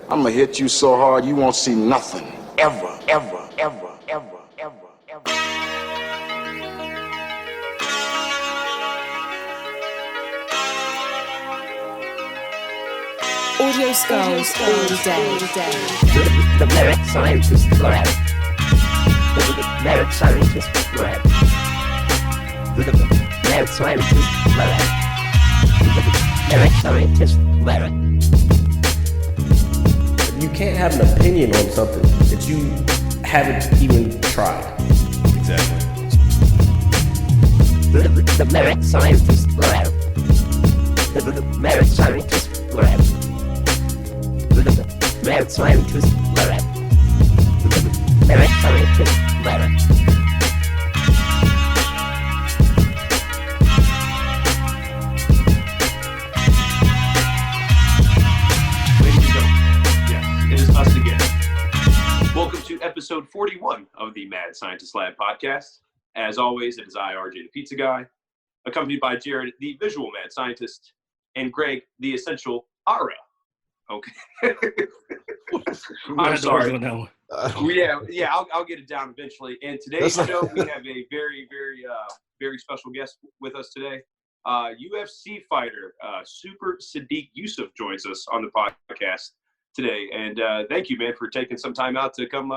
I'm gonna hit you so hard you won't see nothing. Ever, ever, ever, ever, ever, ever. Audio skulls all day. The merit scientist lab. The merit scientist lab. The merit scientist lab. The merit scientist lab. You can't have an opinion on something that you haven't even tried. Exactly. The merit scientist lab. The merit scientist lab. The merit scientist lab. The merit scientist lab. It is us again. Welcome to episode 41 of the Mad Scientist Lab podcast. As always, it is I, RJ, the pizza guy, accompanied by Jared, the visual mad scientist, and Greg, the essential Ara. Okay. I'm sorry. On that one. Yeah, I'll get it down eventually. And today's show, we have a very, very special guest with us today. UFC fighter, Super Sodiq Yusuff joins us on the podcast today, and thank you, man, for taking some time out to come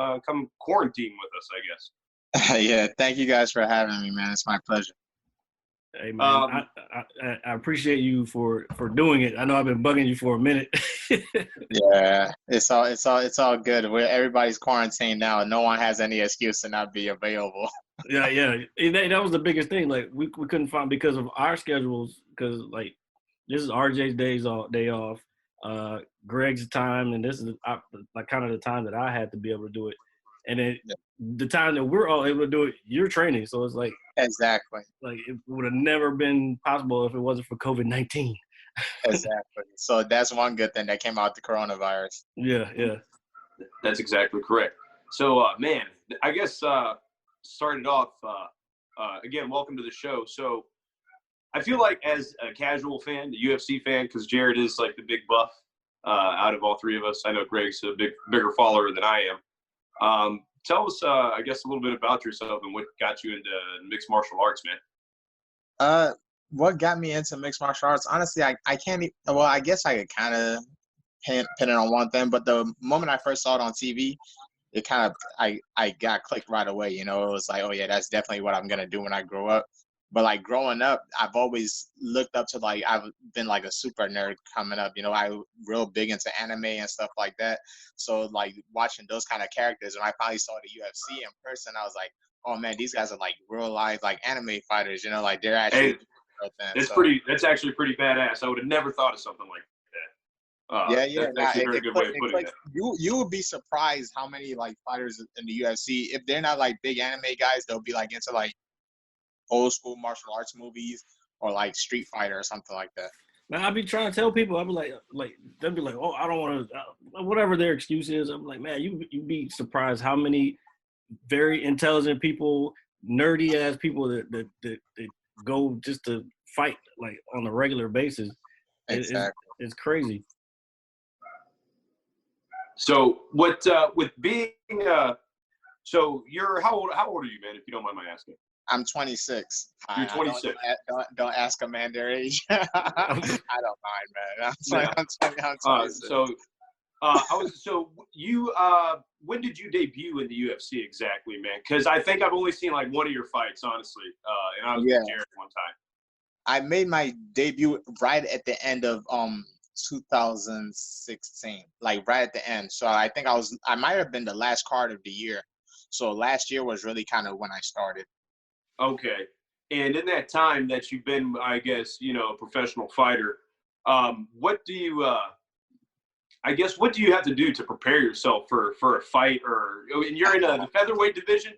quarantine with us, I guess. Yeah, thank you guys for having me, man. It's my pleasure. Hey man, I appreciate you for doing it. I know I've been bugging you for a minute. Yeah, it's all good. Everybody's quarantined now. No one has any excuse to not be available. Yeah. That was the biggest thing. Like we couldn't find, because of our schedules, because like this is RJ's day off, Greg's time, and this is like kind of the time that I had to be able to do it. And then the time that we're all able to do it, you're training. So it's like Exactly. Like it would have never been possible if it wasn't for COVID-19. Exactly. So that's one good thing that came out the coronavirus. Yeah. That's exactly correct. So, man, I guess started off, again, welcome to the show. So I feel like as a casual fan, a UFC fan, because Jared is like the big buff out of all three of us. I know Greg's a bigger follower than I am. Tell us, I guess, a little bit about yourself and what got you into mixed martial arts, man. What got me into mixed martial arts? Honestly, I can't. Well, I guess I could kind of pin it on one thing, but the moment I first saw it on TV, it kind of I got clicked right away. You know, it was like, oh yeah, that's definitely what I'm gonna do when I grow up. But like growing up, I've always looked up to, like, I've been like a super nerd coming up. You know, I real big into anime and stuff like that. So like watching those kind of characters, when I finally saw the UFC in person, I was like, oh man, these guys are like real life like anime fighters. You know, like they're actually. That's actually pretty badass. I would have never thought of something like that. That's actually a very good way of putting it. You would be surprised how many like fighters in the UFC, if they're not like big anime guys, they'll be like into like old school martial arts movies or like Street Fighter or something like that. Man, I be trying to tell people, I be like they'll be like, oh, I don't want to, whatever their excuse is. I'm like, man, you be surprised how many very intelligent people, nerdy ass people that go just to fight like on a regular basis. Exactly. It's crazy. So what with being so you're how old are you, man, if you don't mind my asking? I'm 26. You're 26. Don't ask a man their age. I don't mind, man. I'm 26. So you when did you debut in the UFC exactly, man? Because I think I've only seen like one of your fights, honestly, and I was with Jared one time. I made my debut right at the end of 2016, like right at the end. So I think I might have been the last card of the year. So last year was really kind of when I started. Okay. And in that time that you've been, I guess, you know, a professional fighter, what do you have to do to prepare yourself for a fight? And you're in the featherweight division?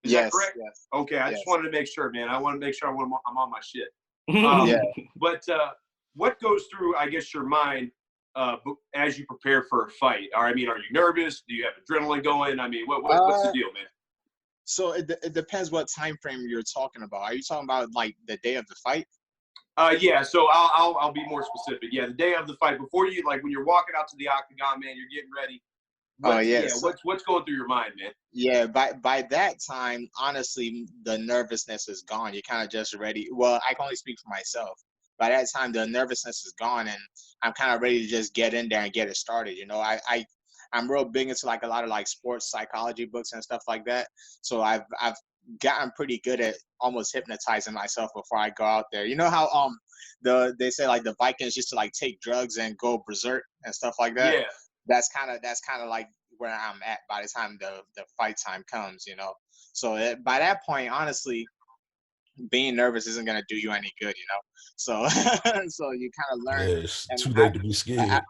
Is that correct? Yes. Okay, I just wanted to make sure, man. I want to make sure I'm on my shit. But what goes through, I guess, your mind as you prepare for a fight? I mean, are you nervous? Do you have adrenaline going? I mean, what's the deal, man? So it depends what time frame you're talking about. Are you talking about like the day of the fight? Yeah, so I'll be more specific. Yeah, the day of the fight, before you, like when you're walking out to the octagon, man, you're getting ready. Oh yes. Yeah, what's going through your mind, man? Yeah, by that time, honestly, the nervousness is gone. You're kind of just ready. Well, I can only speak for myself. By that time, the nervousness is gone, and I'm kind of ready to just get in there and get it started. You know, I'm real big into like a lot of like sports psychology books and stuff like that. So I've gotten pretty good at almost hypnotizing myself before I go out there. You know how they say like the Vikings used to like take drugs and go berserk and stuff like that. Yeah. That's kind of like where I'm at by the time the fight time comes, you know. So by that point, honestly, being nervous isn't gonna do you any good, you know. So so you kind of learn. Yeah, it's And too late to be scared.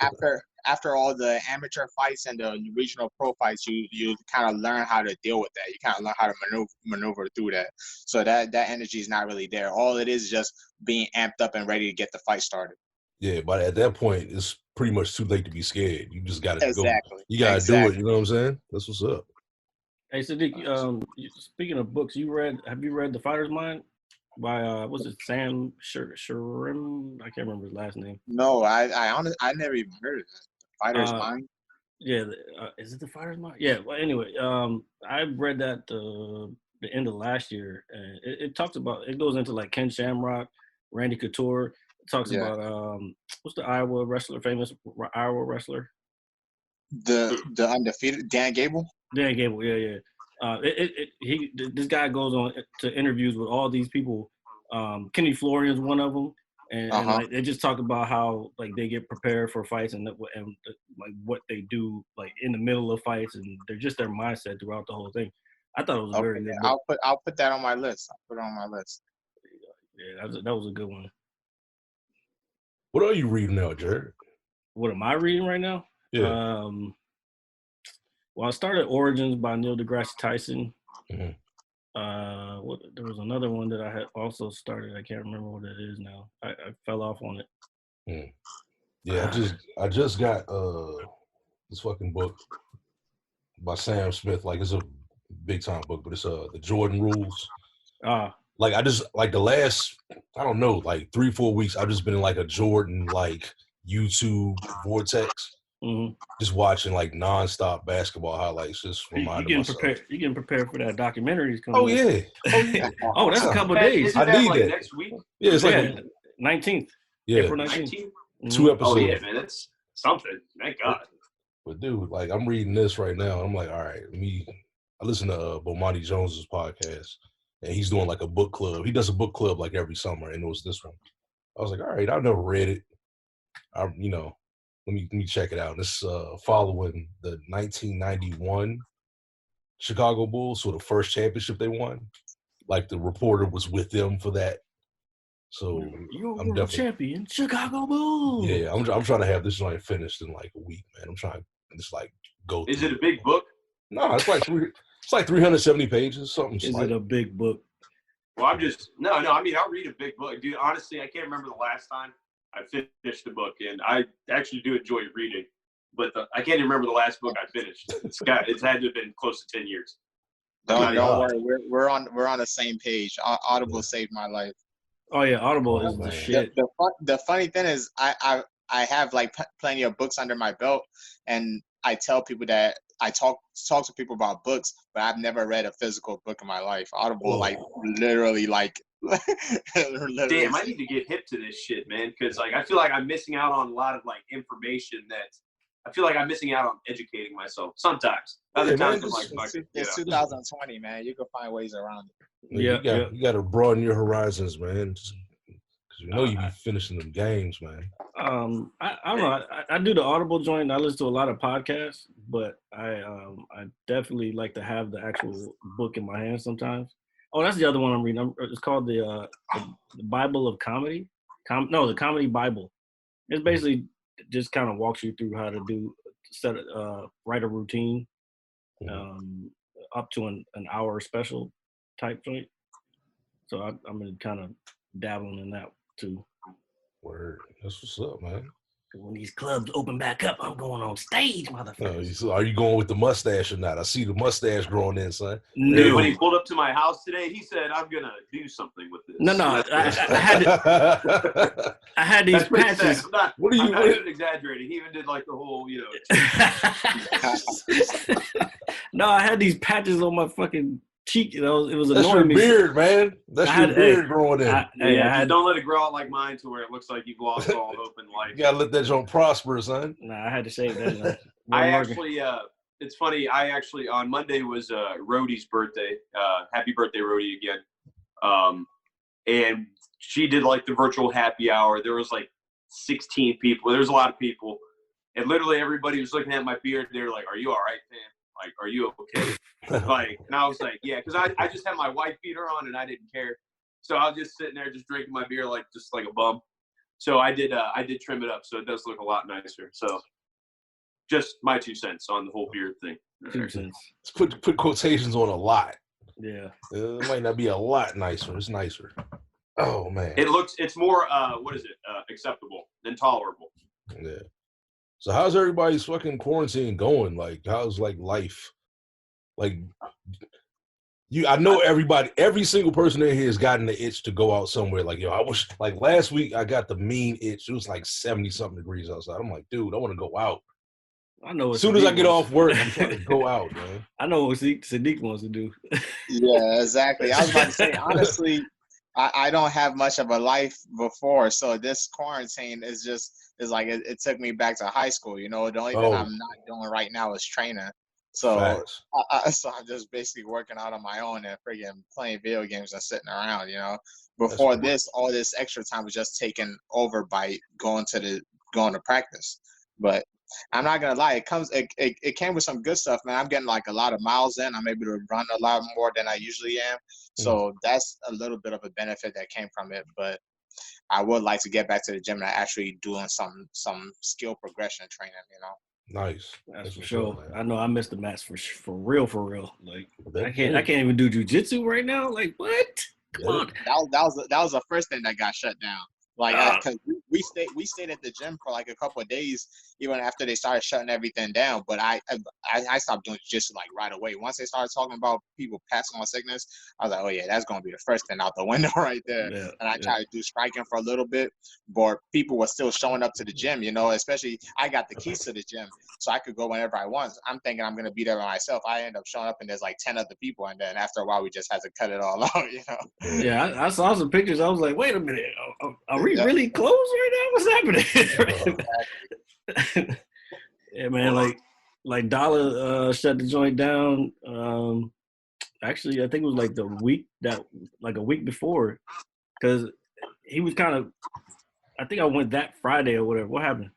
after all the amateur fights and the regional pro fights, you kind of learn how to deal with that. You kind of learn how to maneuver through that. So that energy is not really there. All it is just being amped up and ready to get the fight started. Yeah, but at that point, it's pretty much too late to be scared. You just gotta go. Exactly. You gotta do it. You know what I'm saying? That's what's up. Hey, Sadiq, speaking of books, have you read The Fighter's Mind by what's it, Sam Sharim? I can't remember his last name. No, I honestly I never even heard of that. Fighter's Mind. Yeah, is it The Fighter's Mind? Yeah. Well, anyway, I read that the end of last year, and it talks about, it goes into like Ken Shamrock, Randy Couture. It talks about what's the famous Iowa wrestler? The undefeated Dan Gable. Dan Gable, yeah. This guy goes on to interviews with all these people. Kenny Florian's one of them, and like they just talk about how like they get prepared for fights and like what they do like in the middle of fights, and they're just their mindset throughout the whole thing. I thought it was a very good book. I'll put that on my list. I'll put it on my list. Yeah, that was a good one. What are you reading now, Jared? What am I reading right now? Yeah. Well, I started Origins by Neil deGrasse Tyson. Mm-hmm. There was another one that I had also started. I can't remember what it is now. I fell off on it. Mm. Yeah, I just got this fucking book by Sam Smith. Like it's a big time book, but it's the Jordan Rules. Like I just like the last, I don't know, like 3-4 weeks, I've just been in like a Jordan like YouTube vortex. Mm-hmm. Just watching like nonstop basketball highlights, just reminding myself. You getting prepared for that documentary? Oh yeah. Oh, that's a couple of days. I need like that next week. Yeah, it's like 19th. Yeah, April 19th. 2 episodes. Oh yeah, man, that's something. Thank God. But dude, like I'm reading this right now, and I'm like, all right, I listen to Bomani Jones's podcast, and he's doing like a book club. He does a book club like every summer, and it was this one. I was like, all right, I've never read it. Let me check it out. This following the 1991 Chicago Bulls, so the first championship they won. Like the reporter was with them for that. So I'm definitely champion, Chicago Bulls. Yeah, I'm trying to have this joint finished in like a week, man. I'm trying to just like go. Is it a big book? No, it's like 370 pages, something. Is it a big book? Well, I'm just no. I mean, I'll read a big book, dude. Honestly, I can't remember the last time I finished the book, and I actually do enjoy reading, but I can't even remember the last book I finished. It's had to have been close to 10 years. Don't worry, we're on the same page. Audible saved my life. Oh yeah, Audible is the shit. The funny thing is, I have like plenty of books under my belt, and I tell people that I talk to people about books, but I've never read a physical book in my life. Audible, like literally, like. Damn, I need to get hip to this shit, man, because like I feel like I'm missing out on a lot of like information that I feel like I'm missing out on educating myself sometimes. Other times I'm like, it's 2020, man. You can find ways around it. You got to broaden your horizons, man. Because you be finishing them games, man. I don't know. I do the Audible joint. I listen to a lot of podcasts, but I definitely like to have the actual book in my hand sometimes. Oh, that's the other one I'm reading. It's called the Bible of Comedy. The Comedy Bible. It's basically just kind of walks you through how to write a routine, up to an hour special type joint. So I'm kind of dabbling in that too. Word, that's what's up, man. When these clubs open back up, I'm going on stage, motherfucker. So are you going with the mustache or not? I see the mustache growing in, son. Dude, when he pulled up to my house today, he said, "I'm gonna do something with this." No, I had these That's what he said. patches. I'm not even exaggerating. He even did like the whole, No, I had these patches on my fucking cheek. It was That's annoying your me. beard, man. That's your beard growing in. Just don't let it grow out like mine to where it looks like you've lost all hope in life. You gotta let that joint prosper, son. Nah, I had to shave that. It's funny. On Monday was Rhodey's birthday. Happy birthday, Rhodey, again. And she did like the virtual happy hour. There was like 16 people. There was a lot of people. And literally everybody was looking at my beard. They were like, "Are you all right, man? Like, are you okay?" And I was like, "Yeah," because I just had my wife beater on and I didn't care. So I was just sitting there just drinking my beer just like a bum. So I did trim it up, so it does look a lot nicer. So just my 2 cents on the whole beard thing. 2 cents. Let's put quotations on a lot. Yeah. It might not be a lot nicer. It's nicer. Oh man. It's more acceptable than tolerable. Yeah. So how's everybody's fucking quarantine going? Like, how's like life? Like, I know every single person in here has gotten the itch to go out somewhere. Like, I wish, like last week I got the mean itch. It was like 70-something degrees outside. I'm like, dude, I want to go out. I know. As soon as I get off work, I'm trying to go out, man. I know what Sadiq wants to do. Yeah, exactly. I was about to say, honestly, I don't have much of a life before, so this quarantine is like it took me back to high school. The only thing I'm not doing right now is training. So so I'm just basically working out on my own and freaking playing video games and sitting around. Before this, all this extra time was just taken over by going to practice. But I'm not gonna lie, it came with some good stuff, man. I'm getting like a lot of miles in. I'm able to run a lot more than I usually am. So that's a little bit of a benefit that came from it. But I would like to get back to the gym and actually doing some skill progression training, Nice. That's for sure. Man. I know I missed the mats for real. Like I can't even do jujitsu right now. Like what? Come on. That was the first thing that got shut down. Like, because we stayed at the gym for like a couple of days, even after they started shutting everything down. But I stopped doing jiu-jitsu like right away. Once they started talking about people passing on sickness, I was like, oh yeah, that's gonna be the first thing out the window right there. Yeah, and I tried to do striking for a little bit, but people were still showing up to the gym. Especially I got the keys to the gym, so I could go whenever I want. I'm thinking I'm gonna be there by myself. I end up showing up and there's like 10 other people, and then after a while we just had to cut it all out. Yeah, I saw some pictures. I was like, wait a minute, are we really close right now? What's happening? Yeah, man. Like Dollar shut the joint down. Actually, I think it was like a week before, because he was kind of. I think I went that Friday or whatever. What happened?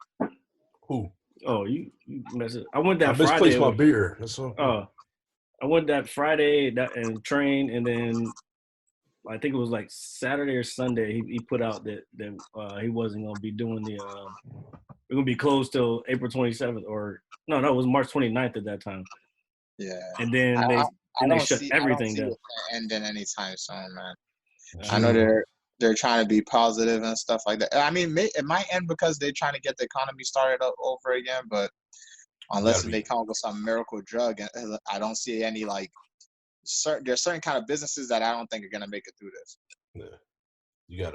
Who? Oh, you messed it. I went that I Friday. misplaced my beer. That's all. I went that Friday and trained, and then I think it was like Saturday or Sunday. He put out that he wasn't gonna be doing the. We're gonna be closed till April 27th, or no, it was March 29th at that time. Yeah. And then they shut everything down. Ending anytime soon, man. I know they're trying to be positive and stuff like that. I mean, it might end because they're trying to get the economy started up over again, but unless they come up with some miracle drug, I don't see any there's certain kind of businesses that I don't think are gonna make it through this. Yeah,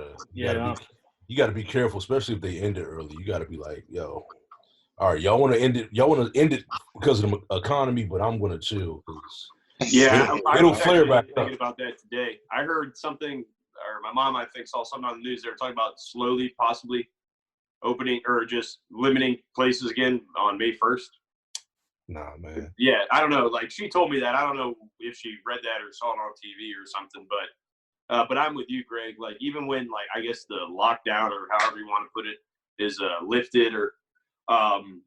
you gotta be careful, especially if they end it early. You gotta be like, yo, all right, y'all want to end it because of the economy, but I'm gonna chill. Yeah, it'll flare back up. Thinking about that today, I heard something, or my mom I think saw something on the news. They were talking about slowly, possibly opening or just limiting places again on May 1st. Nah, man. Yeah, I don't know. Like she told me that. I don't know if she read that or saw it on TV or something. But I'm with you, Greg. Like even when I guess the lockdown or however you want to put it is lifted, or I'm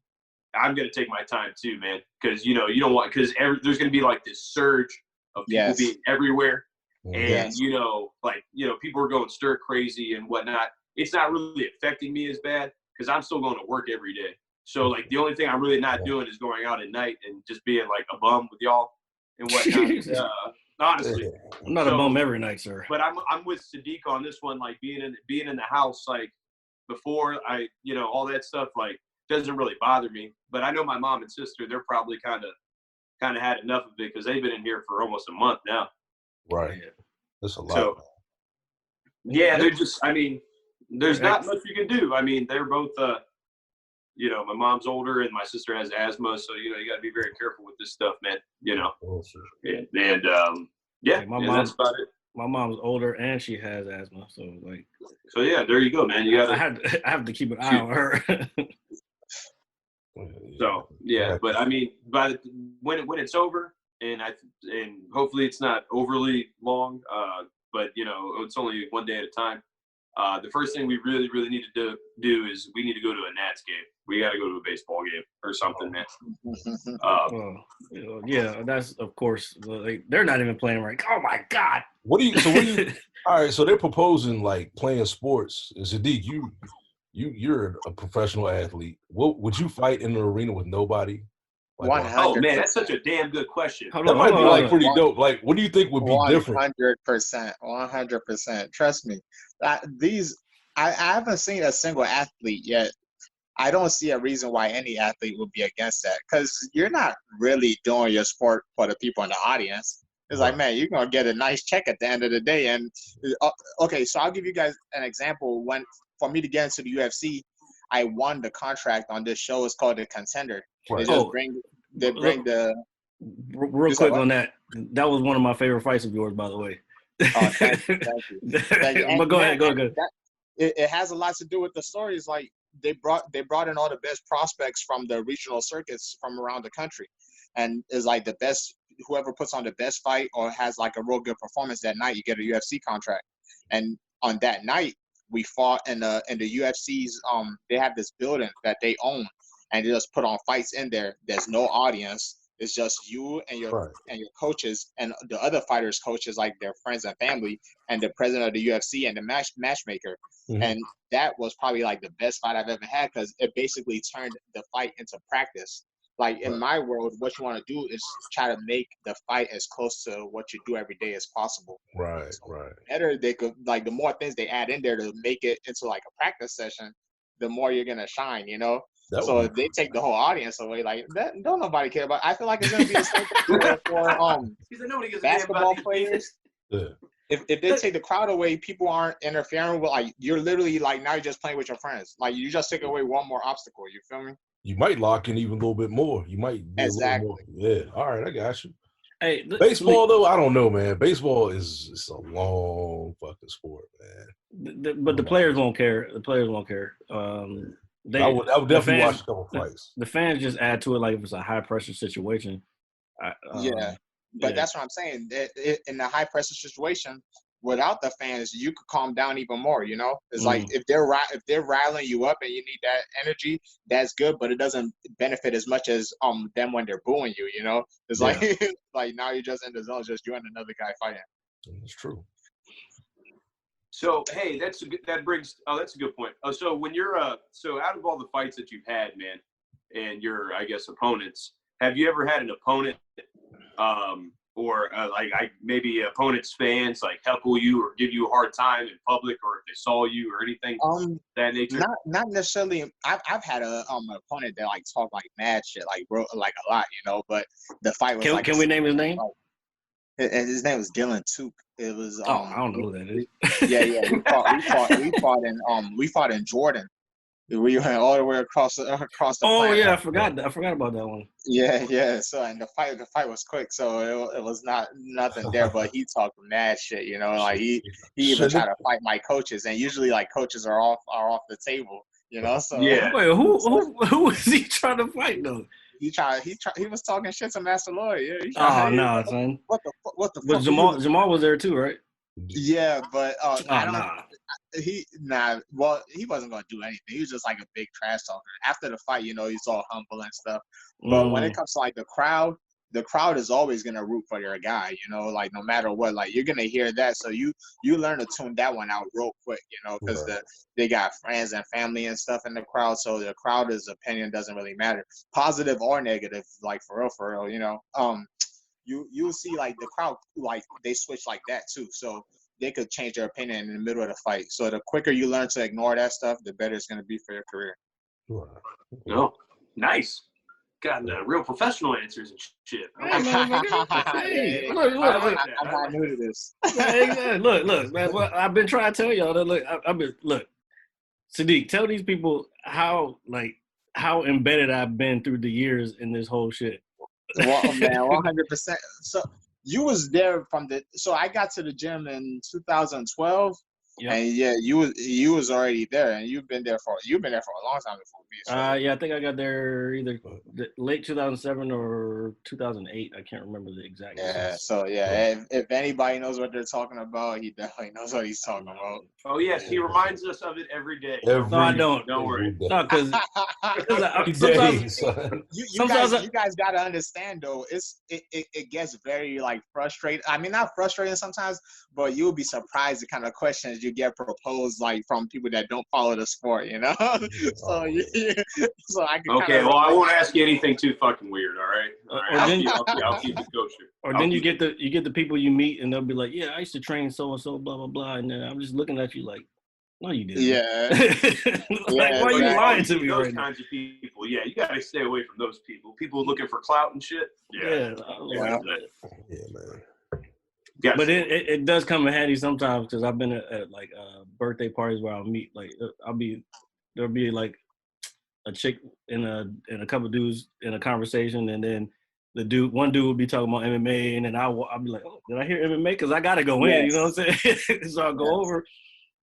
gonna take my time too, man. Because you don't want there's gonna be like this surge of people being everywhere, and people are going stir crazy and whatnot. It's not really affecting me as bad because I'm still going to work every day. So, the only thing I'm really not doing is going out at night and just being, like, a bum with y'all and whatnot. Honestly. I'm not a bum every night, sir. But I'm with Sadiq on this one, like, being in the house, like, before all that stuff like doesn't really bother me. But I know my mom and sister, they're probably kind of had enough of it because they've been in here for almost a month now. Right. That's a lot. So, yeah, they're just, I mean, there's not much you can do. I mean, they're both, my mom's older and my sister has asthma. So, you got to be very careful with this stuff, man, Oh, sure. That's about it. My mom's older and she has asthma. So, yeah, there you go, man. You got to, I have to keep an eye on her. So, yeah, but I mean, when it's over and hopefully it's not overly long, but it's only one day at a time. The first thing we really, really need to do is we need to go to a Nats game. We got to go to a baseball game or something, man. Yeah, that's of course. They're not even playing right. Oh my God! All right, so they're proposing like playing sports. Sodiq, you're a professional athlete. What would you fight in an arena with nobody? Like, oh man, that's such a damn good question. That might be like pretty dope. Like, what do you think would be different? 100%. Trust me. I haven't seen a single athlete yet. I don't see a reason why any athlete would be against that because you're not really doing your sport for the people in the audience. It's like, man, you're going to get a nice check at the end of the day. And, okay, so I'll give you guys an example. For me to get into the UFC, I won the contract on this show. It's called The Contender. Right. They bring the real quick on that. That was one of my favorite fights of yours, by the way. Oh, thank you. But go ahead. It has a lot to do with the stories. Like they brought in all the best prospects from the regional circuits from around the country, and it's like the best. Whoever puts on the best fight or has like a real good performance that night, you get a UFC contract. And on that night, we fought in the UFC's. They have this building that they own, and they just put on fights in there. There's no audience. It's just you and your coaches and the other fighters' coaches, like their friends and family, and the president of the UFC and the matchmaker. Mm-hmm. And that was probably like the best fight I've ever had because it basically turned the fight into practice. Like in my world, what you want to do is try to make the fight as close to what you do every day as possible. Right. Better they could like the more things they add in there to make it into like a practice session, the more you're gonna shine. So if they take the whole audience away, like that, don't nobody care about. I feel like it's gonna be the same thing for basketball players. Yeah. If they take the crowd away, people aren't interfering with like you're literally like now you're just playing with your friends. Like you just take away one more obstacle. You feel me? You might lock in even a little bit more. You might be exactly. A little more. Yeah. All right, I got you. Hey, baseball though, I don't know, man. Baseball is a long fucking sport, man. But the players won't care. The players won't care. I would definitely watch a couple fights. The fans just add to it like if it's a high pressure situation. But that's what I'm saying. In a high pressure situation, without the fans, you could calm down even more. It's like if they're riling you up and you need that energy, that's good. But it doesn't benefit as much as them when they're booing you. It's like like now you're just in the zone, just you and another guy fighting. That's true. So hey, that's a good point. So when you're so out of all the fights that you've had, man, and your opponents, have you ever had an opponent or maybe opponent's fans like heckle you or give you a hard time in public, or if they saw you or anything that nature? Not necessarily. I've had an opponent that like talk like mad shit like a lot, but the fight was Can we name his name? His name was Dylan Took. It was I don't know who that is. Yeah. We fought in Jordan. We went all the way across the planet. Yeah, I forgot about that one. Yeah. So and the fight was quick, so it was nothing there. But he talked mad shit, like he even tried to fight my coaches, and usually like coaches are off the table, So yeah. Wait, who was he trying to fight though? He was talking shit to Master Lloyd. Yeah. Son. What the fuck? Jamal was there too, right? Yeah, but he wasn't gonna do anything. He was just like a big trash talker. After the fight, he's all humble and stuff. But when it comes to like the crowd is always gonna root for your guy, like no matter what, like you're gonna hear that. So you learn to tune that one out real quick, because they got friends and family and stuff in the crowd. So the crowd's opinion doesn't really matter, positive or negative, like for real, you'll see like the crowd, like they switch like that too. So they could change their opinion in the middle of the fight. So the quicker you learn to ignore that stuff, the better it's going to be for your career. Sure. No, nice. Got real professional answers and shit. Hey, motherfucker. Hey, look, I'm not new to this. look, man. Well, I've been trying to tell y'all that. Look, Sodiq, tell these people how embedded I've been through the years in this whole shit. Well, man, 100%. So you was there so I got to the gym in 2012. Yep. And yeah, you was already there, and you've been there for a long time before me. So. Yeah, I think I got there either late 2007 or 2008. I can't remember the exact. Yeah, so yeah, if anybody knows what they're talking about, he definitely knows what he's talking about. Oh yes, he reminds us of it every day. No, I don't. Don't worry. No, because you guys gotta understand though, it gets very like frustrating. I mean, not frustrating sometimes, but you'll be surprised the kind of questions you get proposed like from people that don't follow the sport, you know. So I can. Okay, well, I won't ask you anything too fucking weird. All right. I'll keep it kosher. Or then you get the people you meet, and they'll be like, "Yeah, I used to train so and so, blah blah blah," and then I'm just looking at you like, "No, you didn't." Yeah. Why are you lying to me those right kinds of people? Yeah, you gotta stay away from those people. People looking for clout and shit. Yeah, man. Yes. But it does come in handy sometimes because I've been at like birthday parties where I'll meet like there'll be like a chick and a couple of dudes in a conversation, and then one dude will be talking about MMA, and then I'll be like, oh, did I hear MMA? Because I gotta go in, you know what I'm saying? So I'll go over,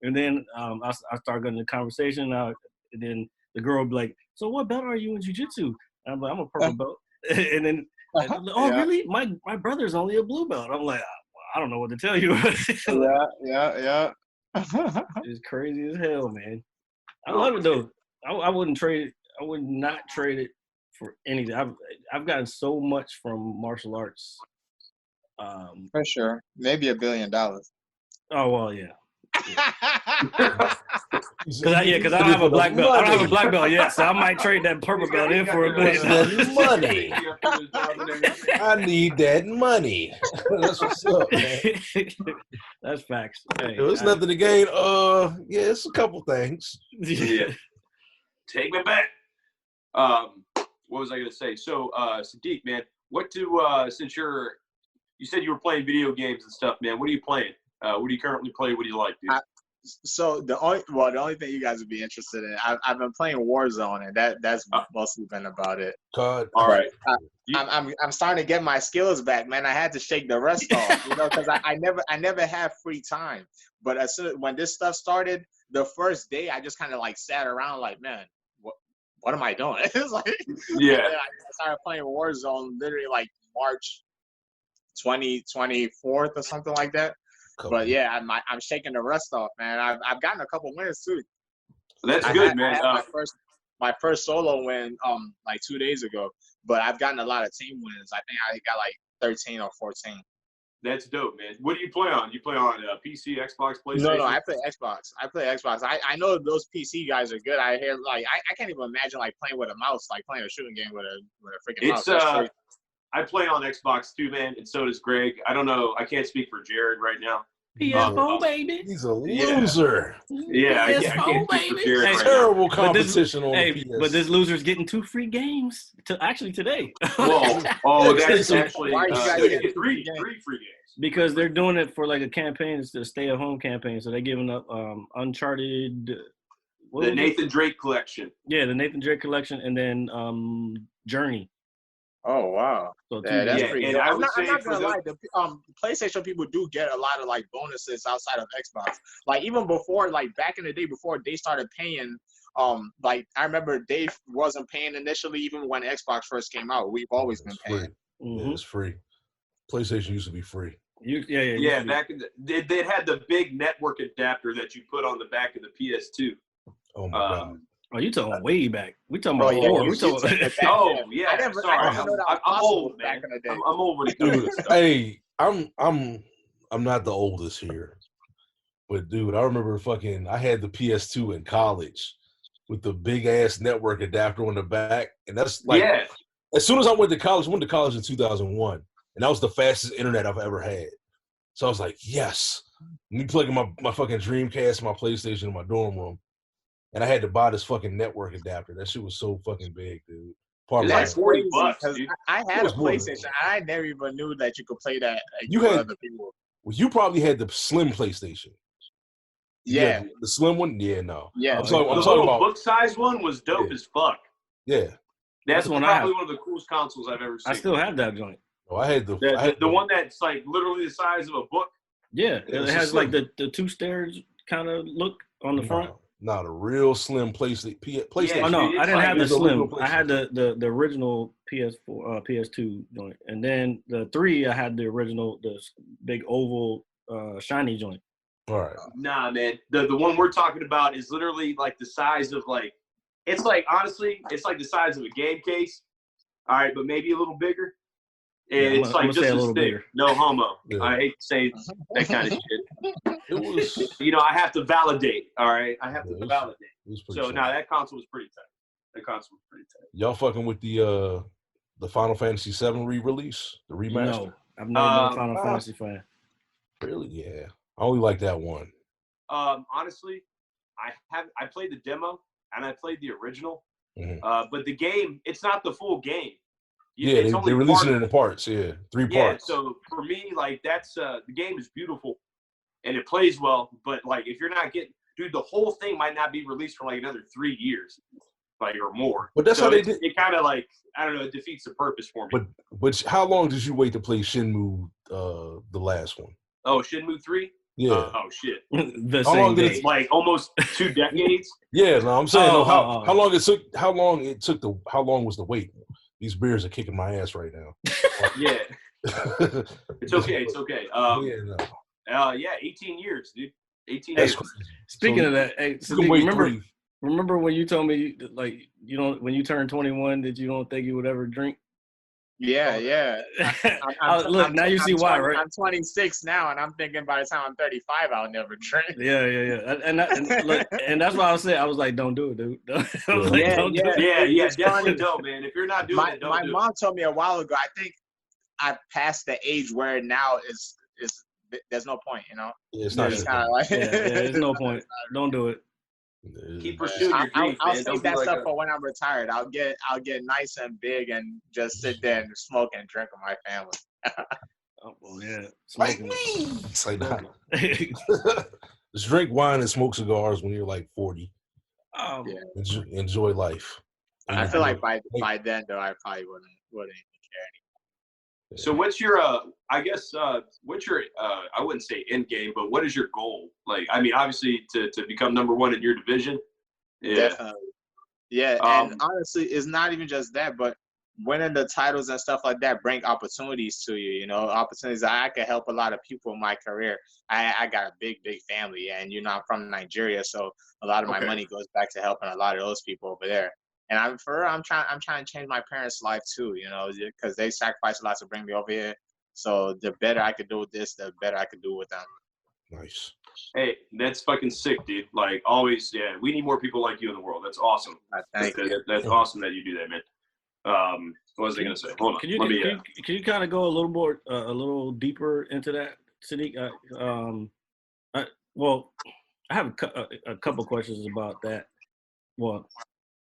and then I start getting the conversation, and then the girl will be like, so what belt are you in jiu-jitsu? And I'm like, I'm a purple belt, and then really? My brother's only a blue belt. I'm like, I don't know what to tell you. Yeah. It's crazy as hell, man. I love it though. I wouldn't trade it. I would not trade it for anything. I've gotten so much from martial arts. For sure, maybe $1 billion. Oh well, yeah. Because I don't have a black belt. I don't have a black belt yet, so I might trade that purple belt in for $1 billion. Money. I need that money. That's what's up, man. That's facts. Hey, There's nothing to gain. It's a couple things. Yeah. Take me back. What was I gonna say? So, Sodiq, man, since you said you were playing video games and stuff, man, what are you playing? What do you currently play? What do you like, dude? So the only thing you guys would be interested in, I've been playing Warzone, and that's mostly been about it. God. All right. I'm starting to get my skills back, man. I had to shake the rust off, because I never had free time. But as soon when this stuff started, the first day I just kind of like sat around like, man, what am I doing? It's like, yeah. I started playing Warzone literally like March 24th or something like that. Cool. But yeah, I'm shaking the rust off, man. I've gotten a couple wins too. That's good, man. I had my first solo win like 2 days ago, but I've gotten a lot of team wins. I think I got like 13 or 14. That's dope, man. What do you play on? You play on PC, Xbox, PlayStation? No, I play Xbox. I know those PC guys are good. I hear like I can't even imagine like playing with a mouse, like playing a shooting game with a freaking mouse. I play on Xbox too, man, and so does Greg. I don't know. I can't speak for Jared right now. PS4, baby. He's a loser. Yeah, I can't speak for Jared right terrible now. Competition on the PS. But this loser's getting 2 free games actually today. Whoa. That's actually three free games. Because they're doing it for like a campaign. It's a stay-at-home campaign, so they're giving up Uncharted. The Nathan Drake collection. Yeah, the Nathan Drake collection, and then Journey. Oh wow! So that's pretty good. I'm not gonna lie. The PlayStation people do get a lot of like bonuses outside of Xbox. Like even before, like back in the day, before they started paying. Like I remember Dave wasn't paying initially, even when Xbox first came out. We've always been paying. Mm-hmm. Yeah, it's free. PlayStation used to be free. Yeah. Back in they had the big network adapter that you put on the back of the PS2. Oh my god. Oh, you talking way back? We talking about more. Yeah. I'm old, man. I'm old when it comes to this stuff. Hey, I'm not the oldest here, but dude, I remember I had the PS2 in college with the big ass network adapter on the back, and that's like as soon as I went to college in 2001, and that was the fastest internet I've ever had. So I was like, yes. me plugging my fucking Dreamcast, my PlayStation in my dorm room, and I had to buy this fucking network adapter. That shit was so fucking big, dude. Part It's of like That's my, $40, because dude. I It had a was more than PlayStation. that. I never even knew that you could play that You with had- other people. well, you probably had the slim PlayStation. You Yeah, had the slim one. Yeah, no. yeah. I'm The talking little about. book size one was dope Yeah. as fuck. Yeah. That's one I probably have. one of the coolest consoles I've ever seen. I still have that joint. Oh, I had the The one that's like literally the size of a book. Yeah, Yeah, it it's a has like slim. the two stairs kind of look on the front. Nah, the real slim PlayStation. Oh no, dude, I it's didn't like- have the It's the original slim. I had the original PS4, PS2 joint, and then the 3 I had the original, the big oval, shiny joint. All right. Nah, man. The one we're talking about is literally like the size of like, it's like, honestly, it's like the size of a game case. All right, but maybe a little bigger. Yeah, And I'm it's gonna like say just a as little thick. bigger. No homo. Yeah. I hate to say that kind of shit. It was. You know, I have to validate. All right, I have Yeah, to it was- validate. It was pretty. So solid. now that console was pretty tight. That console was pretty tight. Y'all fucking with the Final Fantasy VII re-release, the remaster? No, I've never been a Final Uh, Fantasy fan. Really? Yeah. I only like that one. Honestly, I played the demo and I played the original. Mhm. But the game, it's not the full game. Yeah, It's they only releasing part it in parts. Yeah, 3 Yeah, parts. so for me, like that's the game is beautiful and it plays well, but like if you're not getting, dude, the whole thing might not be released for like another 3 years, like or more. But that's So how they it's- did. It kind of like, I don't know, it defeats the purpose for me. But how long did you wait to play Shenmue, the last one? Oh, Shenmue 3? Yeah. Oh shit, The How same long did day. it's like almost 2 decades. Yeah, no, I'm saying no, how Oh. long it took how long was the wait? These beers are kicking my ass right now. Yeah, it's okay, it's okay. Yeah, no. Yeah, 18 years, dude. 18 That's years. crazy. Speaking So of that, hey, you Sadiq, can wait remember 3. remember when you told me like you don't when you turned 21 that you don't think you would ever drink? Yeah, yeah. Look, now you see why, right? I'm 26 now, and I'm thinking by the time I'm 35, I'll never drink. Yeah. Look, and that's why I said I was like, don't do it, dude. I was like, Yeah, don't do it. Yeah, It's definitely funny. don't, man. If you're not doing it, don't My do mom told me a while ago. I think I passed the age where now is there's no point, you know. Yeah, it's not It's gonna kind of like Yeah, there's no point. Don't do it. it. Keep Yeah. pursuing your dreams, I'll man. save Don't be that like stuff a- for when I'm retired. I'll get nice and big and just sit there and smoke and drink with my family. Oh, well, yeah, Like smoking. me. It's like nah. Smoking. Just drink wine and smoke cigars when you're like 40. Um, Yeah. Enjoy life. And I you feel do like it. by then though, I probably wouldn't even care. So what's your I guess what's your I wouldn't say end game, but what is your goal? Like, I mean, obviously to become number 1 in your division. Yeah. Definitely. Yeah, and honestly, it's not even just that, but winning the titles and stuff like that bring opportunities to you. You know, opportunities that I can help a lot of people in my career. I got a big family, and you know, I'm from Nigeria, so a lot of my Okay. money goes back to helping a lot of those people over there. And I'm trying to change my parents' life too. You know, because they sacrificed a lot to bring me over here. So the better I could do with this, the better I could do with them. Nice. Hey, that's fucking sick, dude. Like always, yeah. We need more people like you in the world. That's awesome. Thank you. That's awesome that you do that, man. What was I gonna say? Hold on. Can you Let me, can you kind of go a little more a little deeper into that, Sadiq? Well, I have a couple questions about that. Well,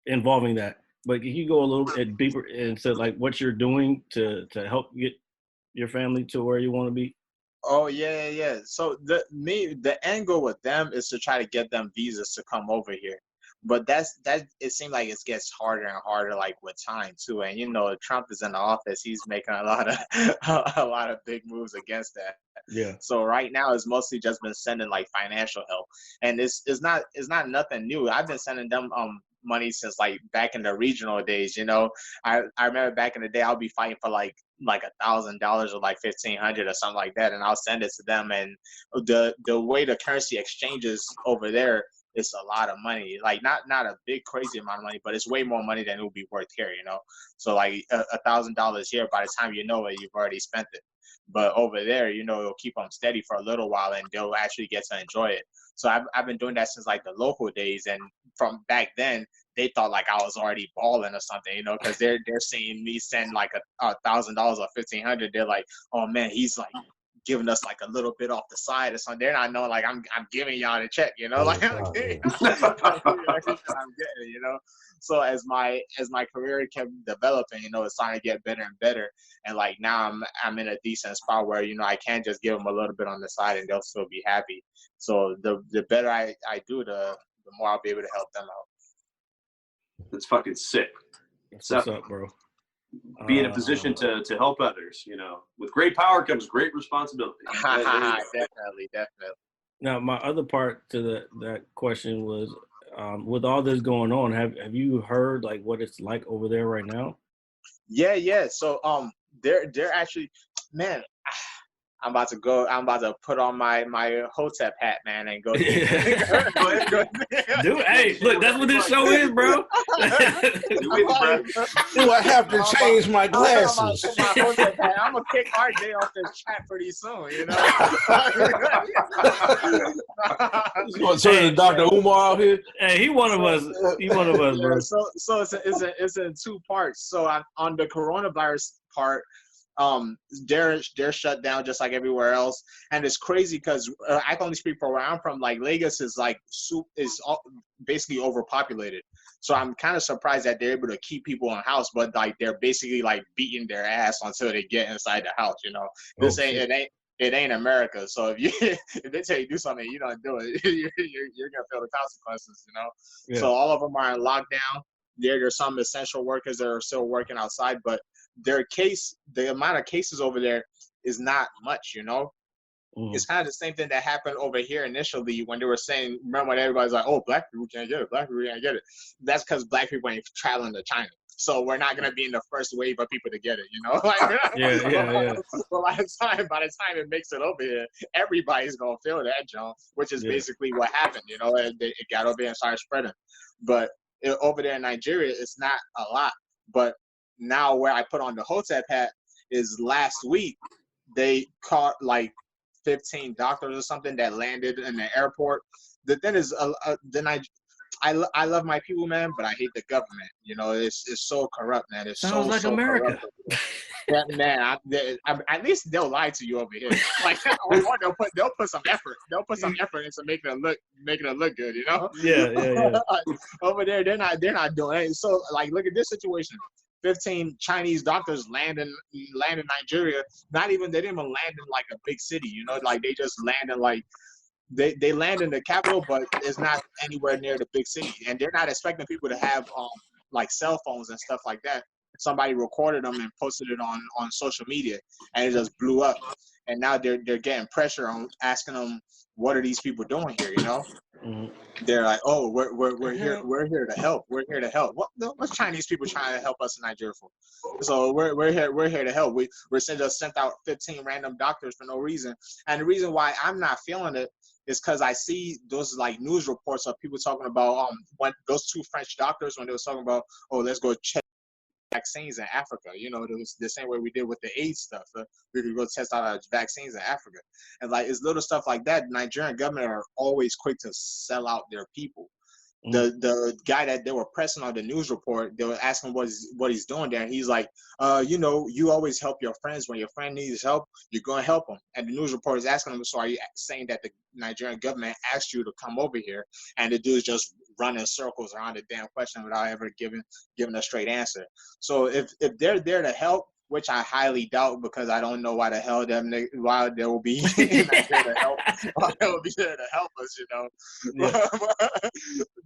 involving that, but can you go a little bit deeper into like what you're doing to help get your family to where you want to be? Oh yeah. So the end goal with them is to try to get them visas to come over here, but that it seems like it gets harder and harder like with time too. And you know, Trump is in the office; he's making a lot of big moves against that. Yeah. So right now, it's mostly just been sending like financial help, and it's not nothing new. I've been sending them money since like back in the regional days. You know, I remember back in the day, I'll be fighting for like $1,000 or like 1,500 or something like that, and I'll send it to them. And the way the currency exchanges over there, it's a lot of money. Like not a big crazy amount of money, but it's way more money than it would be worth here. You know, so like $1,000 here, by the time you know it, you've already spent it. But over there, you know, it'll keep them steady for a little while, and they'll actually get to enjoy it. So I've been doing that since like the local days, and from back then, they thought like I was already balling or something, you know, because they're seeing me send like $1,000 or 1,500. They're like, oh man, he's like giving us like a little bit off the side or something. They're not knowing like I'm giving y'all the check, you know, Oh, like God, I'm getting, yeah. I'm getting it, you know. So as my career kept developing, you know, it's starting to get better and better. And like now I'm in a decent spot where, you know, I can't just give them a little bit on the side and they'll still be happy. So the better I do, the more I'll be able to help them out. That's fucking sick. That's So what's up, bro. be in a position to help others, you know. With great power comes great responsibility. Definitely. Now, my other part to that question was, with all this going on, have you heard like what it's like over there right now? Yeah. So they're actually, man, I'm about to put on my Hotep hat, man, and go. Dude, hey, look, that's what this show is, bro. Do I have to change my glasses? I'm gonna kick RJ off this chat pretty soon, you know. You want to turn to Dr. Umar out here? Hey, he one of us. He one of us, bro. So it's in two parts. So on the coronavirus part, they're shut down just like everywhere else, and it's crazy because I can only speak for where I'm from. Like Lagos is like basically overpopulated, so I'm kind of surprised that they're able to keep people in house, but like they're basically like beating their ass until they get inside the house. You know, it ain't America. So if they tell you do something, you don't do it, you're gonna feel the consequences. You know, Yeah. So all of them are in lockdown. There's some essential workers that are still working outside, but the amount of cases over there is not much, you know. It's kind of the same thing that happened over here initially when they were saying, remember when everybody's like, oh, black people can't get it. That's because black people ain't traveling to China. So we're not gonna be in the first wave of people to get it, you know. Like, Yeah. But by the time it makes it over here, everybody's gonna feel that, John. Which is basically what happened, you know. It got over here and started spreading. But over there in Nigeria, it's not a lot. But now where I put on the Hotep hat is last week they caught like 15 doctors or something that landed in the airport. The thing is, I love my people, man, but I hate the government. You know, it's so corrupt, man. It's Sounds like America. Yeah, man, at least they'll lie to you over here. Like, they'll put some effort. They'll put some effort into making it look good. You know? Yeah. Over there, they're not doing it. So, like, look at this situation. 15 Chinese doctors land in Nigeria. They didn't even land in like a big city, you know, like they just land in like they land in the capital, but it's not anywhere near the big city, and they're not expecting people to have like cell phones and stuff like that. Somebody recorded them and posted it on social media, and it just blew up. And now they're getting pressure on asking them, what are these people doing here, you know? They're like, oh, we're here to help. We're here to help. What's Chinese people trying to help us in Nigeria for? So we're here to help. We're just sent out 15 random doctors for no reason. And the reason why I'm not feeling it is because I see those like news reports of people talking about when those two French doctors, when they was talking about, oh, let's go check vaccines in Africa, you know, the same way we did with the AIDS stuff. We could go test out our vaccines in Africa. And like, it's little stuff like that. Nigerian government are always quick to sell out their people. The guy that they were pressing on the news report, they were asking what he's doing there. And he's like, you know, you always help your friends. When your friend needs help, you're going to help them. And the news report is asking him, so are you saying that the Nigerian government asked you to come over here? And the dude's just running circles around the damn question without ever giving a straight answer. So if they're there to help, which I highly doubt, because I don't know why the hell why they will be there to help. Why they will be there to help us, you know. Yeah.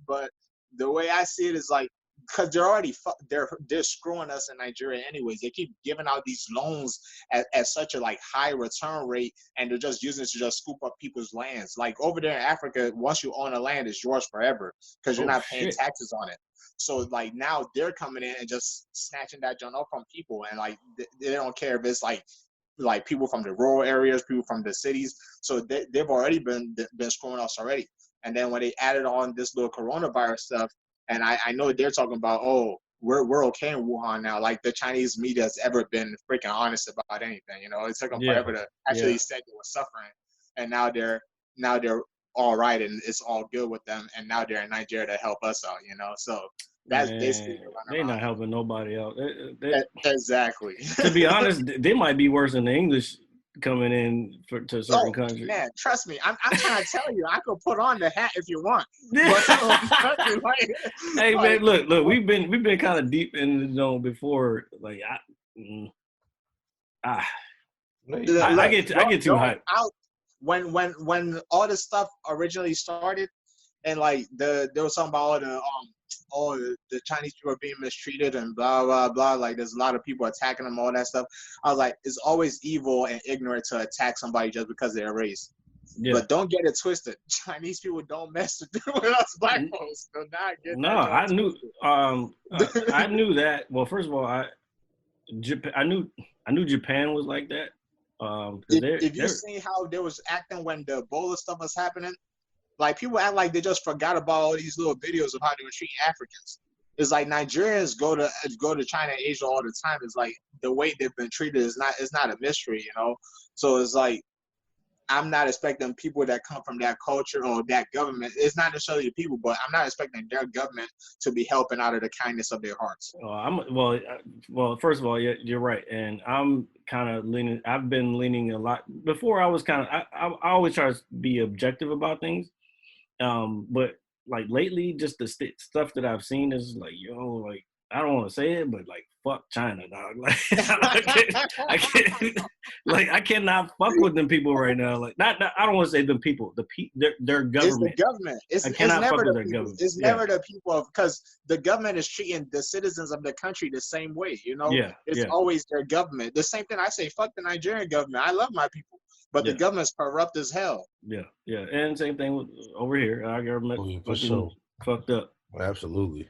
But the way I see it is like, because they're already they're screwing us in Nigeria anyways. They keep giving out these loans at such a like high return rate, and they're just using it to just scoop up people's lands. Like over there in Africa, once you own a land, it's yours forever because you're not paying taxes on it. So like now they're coming in and just snatching that junk up from people, and like they don't care if it's like people from the rural areas, people from the cities. So they've already been screwing us already. And then when they added on this little coronavirus stuff, and I know they're talking about, oh, we're okay in Wuhan now. Like the Chinese media has ever been freaking honest about anything. You know, it took them forever to actually say they were suffering, and now they're all right and it's all good with them. And now they're in Nigeria to help us out. You know, so that's basically they're not helping nobody out. Exactly. To be honest, they might be worse than the English coming in to certain countries. Man, trust me, I'm trying to tell you, I could put on the hat if you want. But, Hey man, look, we've been kind of deep in the zone before. Like I get too hyped. When all this stuff originally started, and like there was something about all the Chinese people are being mistreated and blah blah blah. Like there's a lot of people attacking them, all that stuff. I was like, it's always evil and ignorant to attack somebody just because of their race. Yeah. But don't get it twisted. Chinese people don't mess with us black folks. Do not get I knew. I knew that. Well, first of all, I knew Japan was like that. If you see how they was acting when the Ebola stuff was happening, like people act like they just forgot about all these little videos of how they were treating Africans. It's like Nigerians go to China and Asia all the time. It's like the way they've been treated is not a mystery, you know. So it's like I'm not expecting people that come from that culture or that government. It's not necessarily the people, but I'm not expecting their government to be helping out of the kindness of their hearts. Well. First of all, you're right, and I'm kind of leaning. I've been leaning a lot. Before I was kind of. I always try to be objective about things, but like lately, just the stuff that I've seen is like, like I don't want to say it, but like fuck China, dog. Like I can't, like I cannot fuck with them people right now. Like not I don't want to say them people, their government. It's the government. I cannot fuck with their government. It's never the people because the government is treating the citizens of the country the same way. You know, it's always their government. The same thing I say. Fuck the Nigerian government. I love my people, but the government's corrupt as hell. Yeah, and same thing with over here. Our government fucked up. Absolutely.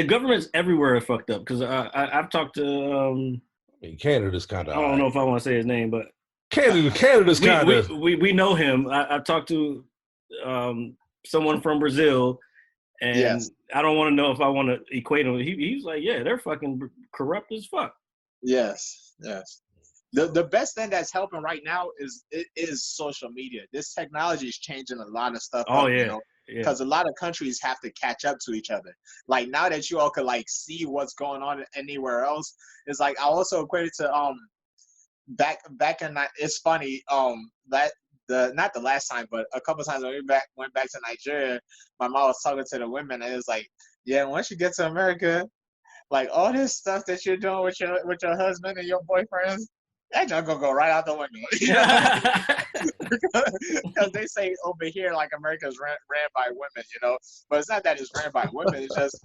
Governments everywhere are fucked up because I've talked to. Canada's kind of. I don't know if I want to say his name, but Canada's kind of. We know him. I've talked to someone from Brazil, and I don't want to know if I want to equate him. He's like, yeah, they're fucking corrupt as fuck. Yes. The best thing that's helping right now is social media. This technology is changing a lot of stuff. Oh, you know? Because a lot of countries have to catch up to each other. Like now that you all could like see what's going on anywhere else, it's like I also equate it to back in it's funny that not the last time but a couple times when we went back to Nigeria, my mom was talking to the women and it was like, yeah, once you get to America, like all this stuff that you're doing with your husband and your boyfriends, that just gonna go right out the window. You know? Because they say over here, like America's ran by women, you know. But it's not that it's ran by women. It's just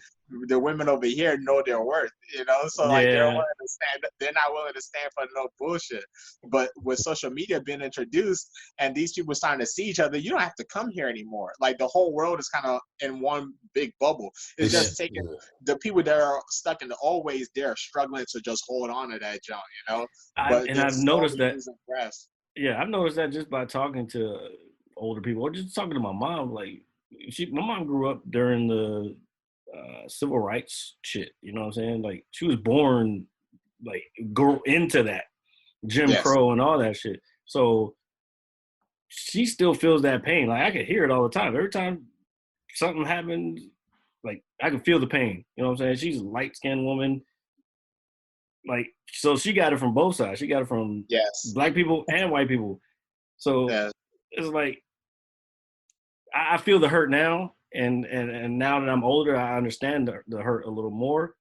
the women over here know their worth, you know. So like they're willing to stand. They're not willing to stand for no bullshit. But with social media being introduced and these people starting to see each other, you don't have to come here anymore. Like the whole world is kind of in one big bubble. It's just taking the people that are stuck in the old ways. They're struggling to just hold on to that junk, you know. I've noticed that. Yeah, I've noticed that just by talking to older people or just talking to my mom. Like, my mom grew up during the civil rights shit. You know what I'm saying? Like, she was born, like, grow into that Jim Crow and all that shit. So she still feels that pain. Like, I can hear it all the time. Every time something happens, like, I can feel the pain. You know what I'm saying? She's a light-skinned woman. Like, so she got it from both sides. She got it from black people and white people. So it's like, I feel the hurt now. And now that I'm older, I understand the hurt a little more.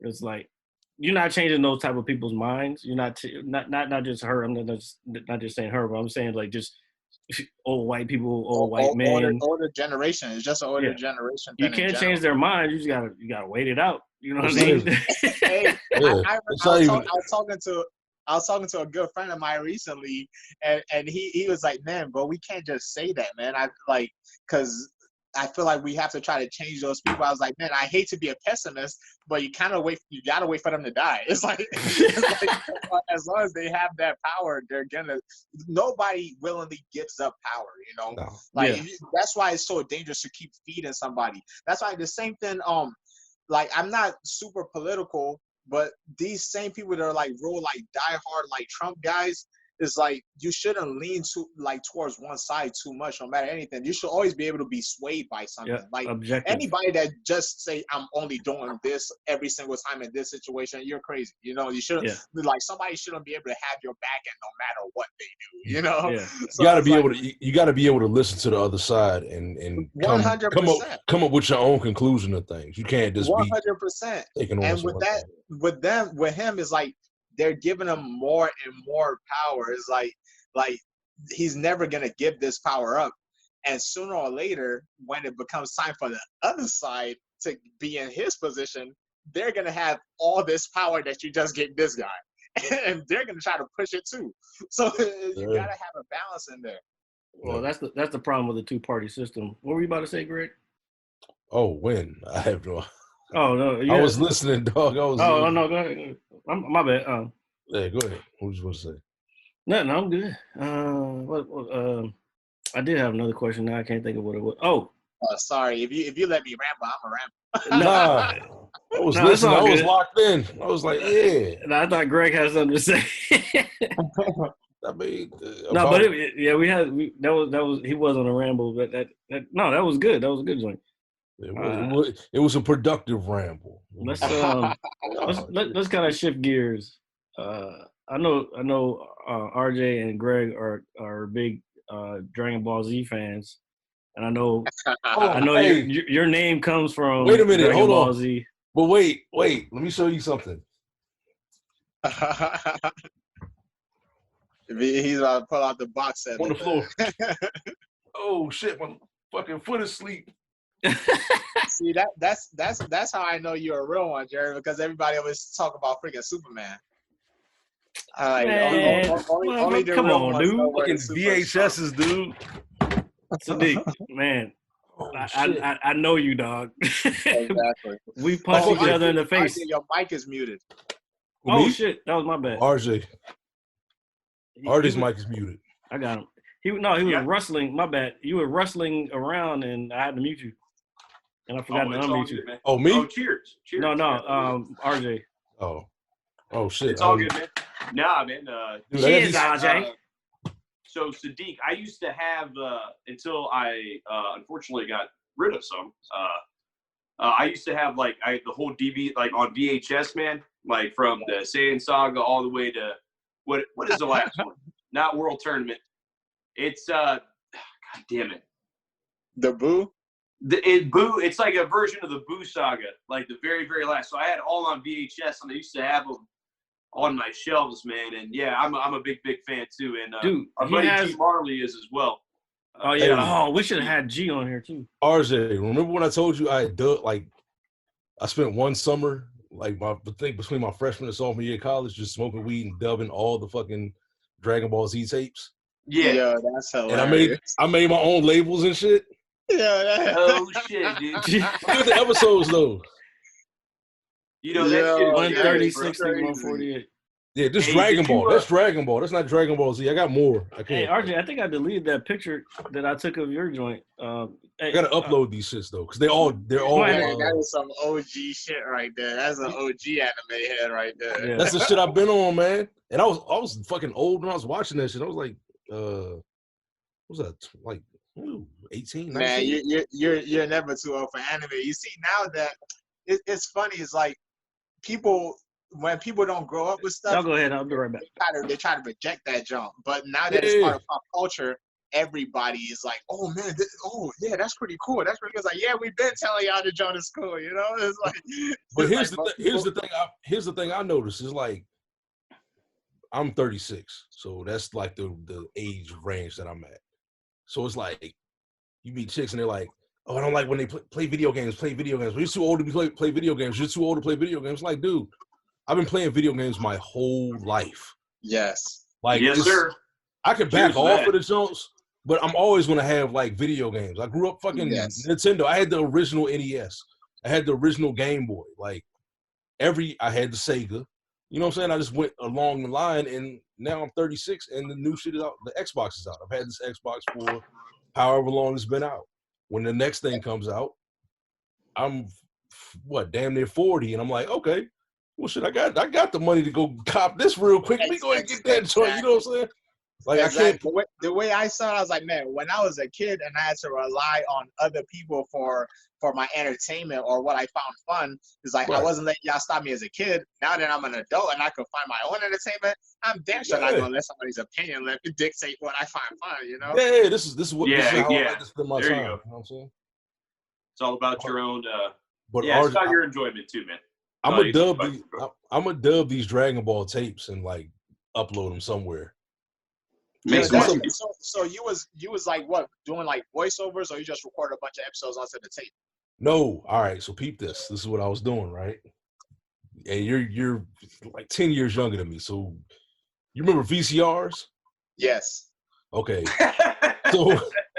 It's like, you're not changing those type of people's minds. You're not just her. I'm not just saying her, but I'm saying like just old white people, old white men. Older generation. It's just an older generation. You can't change their mind. You just gotta wait it out. You know what I mean? Hey, I was talking to a good friend of mine recently, and he was like, man, but we can't just say that, man. Because I feel like we have to try to change those people. I was like, man, I hate to be a pessimist, but you gotta wait for them to die. It's like as long as they have that power, nobody willingly gives up power, you know? No. That's why it's so dangerous to keep feeding somebody. That's why the same thing, like, I'm not super political, but these same people that are like real, like, die hard, like Trump guys, it's like you shouldn't lean towards one side too much, no matter anything. You should always be able to be swayed by something. Yeah, Like objective. anybody that just say I'm only doing this every single time in this situation, you're crazy. You know, you shouldn't like somebody shouldn't be able to have your back and no matter what they do. You know, Yeah. So You got to be able to. You got to be able to listen to the other side and 100%. come up with your own conclusion of things. You can't just be 100%. taking on. And with him is like they're giving him more and more power. It's like he's never gonna give this power up. And sooner or later, when it becomes time for the other side to be in his position, they're gonna have all this power that you just gave this guy, and they're gonna try to push it too. So you gotta have a balance in there. Well, that's the problem with the two-party system. What were you about to say, Greg? Oh, when? I have no. Oh no, I was listening, dog. I was. Oh no, go ahead. My bad. Yeah, go ahead. What was you supposed to say? Nothing. I'm good. I did have another question. Now I can't think of what it was. Oh, sorry. If you let me ramble, I'm a ramble. Nah, I was listening. I was locked in. I was like, yeah. And I thought Greg had something to say. I mean, no, but that was he was on a ramble. But that was good. That was a good joint. It was a productive ramble. Let's kind of shift gears. I know RJ and Greg are big Dragon Ball Z fans, and I know your name comes from wait a minute, Dragon hold Ball on. Z. But wait, let me show you something. He's about to pull out the box set on the floor. Oh shit, my fucking foot is asleep. See that's how I know you're a real one, Jerry, because everybody always talk about freaking Superman. Only the come real on, ones dude. know where the Fucking VHSs, dude. Sodiq, man. Oh, I know you, dog. Exactly. We punch each other in the face. Your mic is muted. Oh shit, that was my bad. RJ's mic is muted. I got him. He was rustling. My bad. You were rustling around, and I had to mute you, and I forgot to unmute you. Good, oh, me? Oh, cheers. No, RJ. Oh shit. It's all good, man. Nah, man. Dude, cheers, RJ. So Sadiq, I used to have until I unfortunately got rid of some. I used to have the whole DV on VHS, man, like from the Saiyan Saga all the way to what is the last one? Not World Tournament. It's God damn it. The Boo? Boo. It's like a version of the Boo Saga, like the very, very last. So I had all on VHS, and I used to have them on my shelves, man. And yeah, I'm a big fan too. And dude, our buddy G Marley is as well. Oh yeah. Oh, we should have had G on here too. RJ, remember when I told you I spent one summer between my freshman and sophomore year of college just smoking weed and dubbing all the fucking Dragon Ball Z tapes? Yeah, that's hilarious. And I made my own labels and shit. Yeah. Oh shit, dude. Look at the episodes though. You know that shit. 130, 60, 148. Yeah, this Dragon Ball. That's Dragon Ball. That's not Dragon Ball Z. I got more. Hey, RJ, I think I deleted that picture that I took of your joint. I gotta upload these shits though, because they're all. That is some OG shit right there. That's an OG anime head right there. Yeah. That's the shit I've been on, man. And I was fucking old when I was watching that shit. I was like, what was that? Like 18, 19? Man, you're never too old for anime. You see now that it's funny. It's like when people don't grow up with stuff. I'll go ahead. I'll be right back. They try to reject that jump, but now that it's part of pop culture, everybody is like, "Oh man, that's pretty cool. That's pretty good." It's like, yeah, we've been telling y'all to join the school, you know. It's like, but here's the thing I noticed is like, I'm 36, so that's like the age range that I'm at. So it's like you meet chicks and they're like, "Oh, I don't like when they play video games. Play video games. You're too old to play video games. You're too old to play video games." Like, dude, I've been playing video games my whole life. Yes. Like, yes, sir. I could back off of the jumps, but I'm always gonna have like video games. I grew up fucking Nintendo. I had the original NES. I had the original Game Boy. Like I had the Sega. You know what I'm saying? I just went along the line, and now I'm 36, and the new shit is out. The Xbox is out. I've had this Xbox for however long it's been out. When the next thing comes out, I'm damn near 40, and I'm like, okay, well, shit, I got the money to go cop this real quick. Let me go ahead and get that joint. You know what I'm saying? Like I can't. The way I saw it, I was like, man, when I was a kid and I had to rely on other people for my entertainment or what I found fun, it's like I wasn't letting y'all stop me as a kid. Now that I'm an adult and I can find my own entertainment, I'm damn sure not gonna let somebody's opinion dictate what I find fun. You know? Yeah, this is how I like to spend my there time. You go. You know what I'm saying? It's all about your own. But it's about your enjoyment too, man. I'm gonna dub these Dragon Ball tapes and like upload them somewhere. So you was like what, doing like voiceovers, or you just recorded a bunch of episodes onto the tape? No, all right. So peep this. This is what I was doing, right? And you're like 10 years younger than me. So you remember VCRs? Yes. Okay. So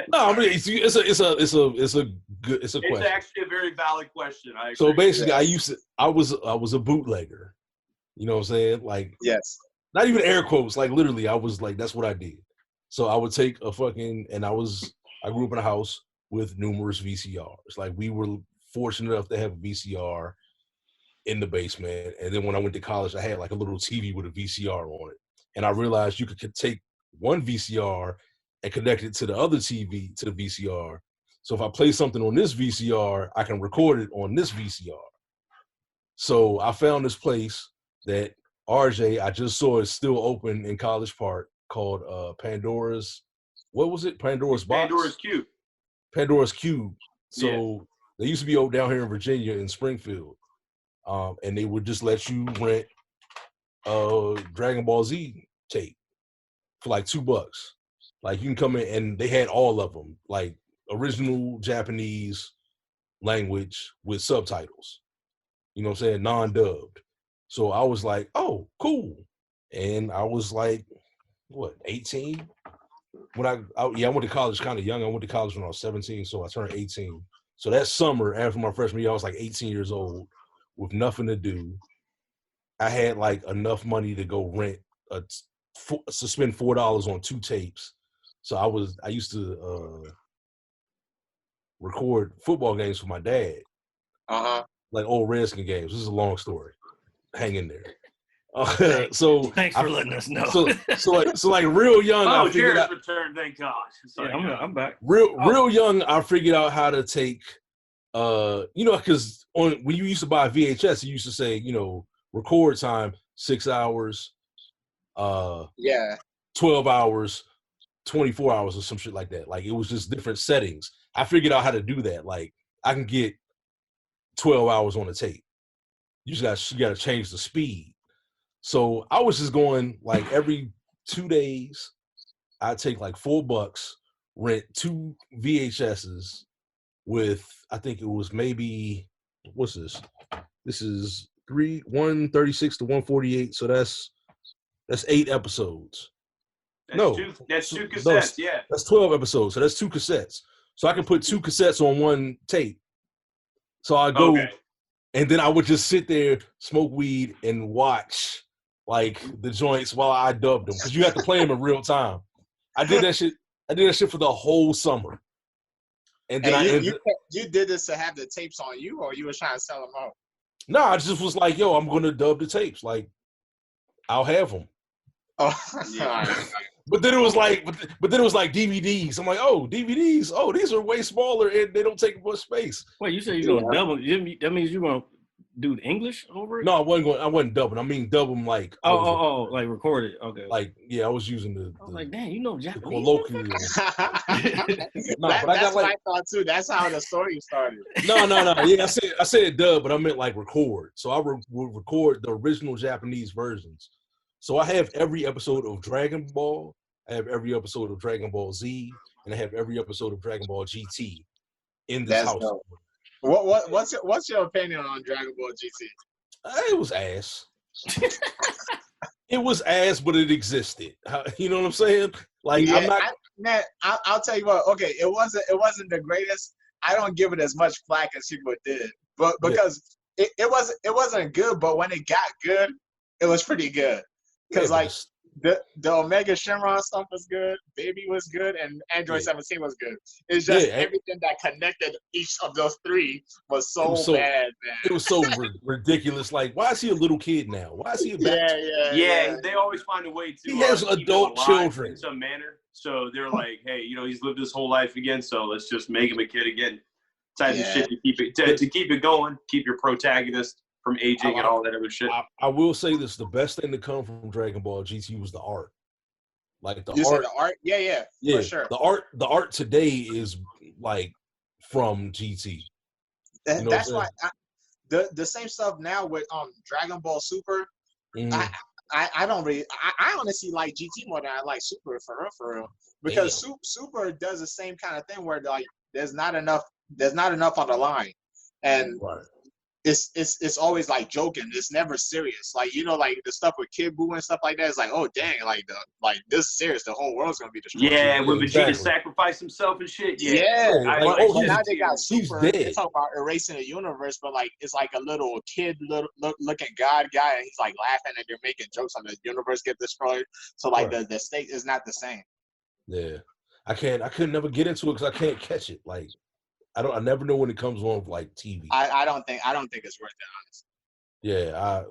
no, I mean it's a good question. It's actually a very valid question. I agree. So basically, I was a bootlegger. You know what I'm saying? Like, yes. Not even air quotes. Like literally, I was like, that's what I did. So I would take I grew up in a house with numerous VCRs. Like we were fortunate enough to have a VCR in the basement. And then when I went to college, I had like a little TV with a VCR on it. And I realized you could take one VCR and connect it to the other TV, to the VCR. So if I play something on this VCR, I can record it on this VCR. So I found this place that RJ, I just saw it still open in College Park, called Pandora's, what was it? Pandora's Box? Pandora's Cube. Pandora's Cube. So they used to be down here in Virginia in Springfield. And they would just let you rent Dragon Ball Z tape for like $2. Like you can come in, and they had all of them, like original Japanese language with subtitles. You know what I'm saying? Non-dubbed. So I was like, oh, cool. And I was like, what, 18? When I went to college kind of young. I went to college when I was 17, so I turned 18. So that summer after my freshman year, I was like 18 years old with nothing to do. I had like enough money to go rent to spend $4 on 2 tapes. So I used to record football games for my dad. Like old Redskin games. This is a long story. Hang in there. So thanks for letting us know. So like real young. Oh, Jared's returned. Thank God. Sorry, I'm back. Real young. I figured out how to take. Because when you used to buy VHS, you used to say, record time 6 hours. 12 hours, 24 hours, or some shit like that. Like it was just different settings. I figured out how to do that. Like I can get 12 hours on the tape. You got to change the speed. So I was just going like every 2 days, I'd take like $4, rent 2 VHSs with, I think it was maybe, what's this? This is 136 to 148. So that's 8 episodes. That's two cassettes. That's 12 episodes. So that's 2 cassettes. So I can put 2 cassettes on one tape. So I go, and then I would just sit there, smoke weed, and watch like the joints while I dubbed them, because you have to play them in real time. I did that shit for the whole summer. And then you did this to have the tapes on you, or you were trying to sell them out? No, I just was like, yo, I'm gonna dub the tapes. Like, I'll have them. But then it was like, DVDs. I'm like, oh, DVDs. Oh, these are way smaller and they don't take much space. Wait, you said you're gonna double? That means you're gonna do English over it? No, I wasn't dubbing. I mean, dub them like. Like record it. Okay. Like, yeah, I was using the. I was like, damn, Japanese. Colloquial. That's what I thought too. That's how the story started. No. Yeah, I said dub, but I meant like record. So I would record the original Japanese versions. So I have every episode of Dragon Ball. I have every episode of Dragon Ball Z, and I have every episode of Dragon Ball GT in this house. Dope. What's your opinion on Dragon Ball GT? It was ass. It was ass, but it existed. You know what I'm saying? Like, yeah, I'll tell you what. Okay, it wasn't the greatest. I don't give it as much flack as people did, but because it wasn't good. But when it got good, it was pretty good. Because The Omega Shenron stuff was good. Baby was good, and Android 17 was good. It's just everything that connected each of those three was so bad, man. It was so ridiculous. Like, why is he a little kid now? Why is he a back? Yeah. They always find a way to. He has keep adult him alive children in some manner. So they're like, hey, he's lived his whole life again, so let's just make him a kid again. Type of shit to keep it going, keep your protagonist from aging and all that other shit. I will say this: the best thing to come from Dragon Ball GT was the art. Like the art, yeah, for sure. The art today is like from GT. That's why the same stuff now with Dragon Ball Super. I don't really. I honestly like GT more than I like Super for real. Because Super does the same kind of thing where like there's not enough on the line, and it's always like joking. It's never serious. Like like the stuff with Kid Buu and stuff like that. It's like, oh dang, like this is serious. The whole world's gonna be destroyed. Yeah, when Vegeta sacrificed himself and shit. Now they got Super. They talk about erasing the universe, but like it's like a little kid, looking god guy, and he's like laughing and they're making jokes on the universe get destroyed. So like the state is not the same. Yeah, I could never get into it because I can't catch it. Like I never know when it comes on like TV. I don't think it's worth it, honestly. Yeah,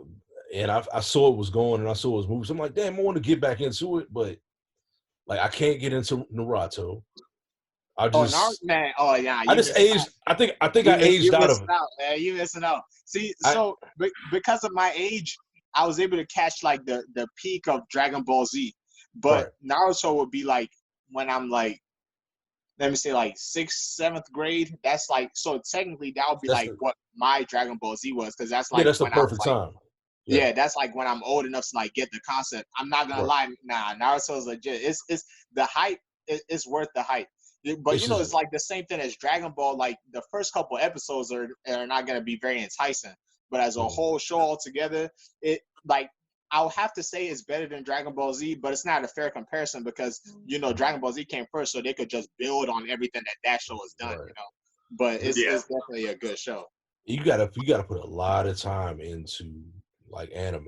I saw it was going and I saw it was moving. So I'm like, damn, I want to get back into it, but like I can't get into Naruto. I just aged. I think I aged out of it. Man, you missing out. See, so because of my age, I was able to catch like the peak of Dragon Ball Z, but Naruto would be like when I'm like, let me say like 6th, 7th grade. That's like, so technically that would be like what my Dragon Ball Z was, because that's like that's the perfect time. Yeah, that's like when I'm old enough to like get the concept. I'm not gonna lie, Naruto's legit. It's the hype. It's worth the hype. But it's like the same thing as Dragon Ball. Like the first couple episodes are not gonna be very enticing, but as a whole show altogether, it like I'll have to say it's better than Dragon Ball Z, but it's not a fair comparison because Dragon Ball Z came first, so they could just build on everything that show has done. But it's definitely a good show. You gotta put a lot of time into like anime.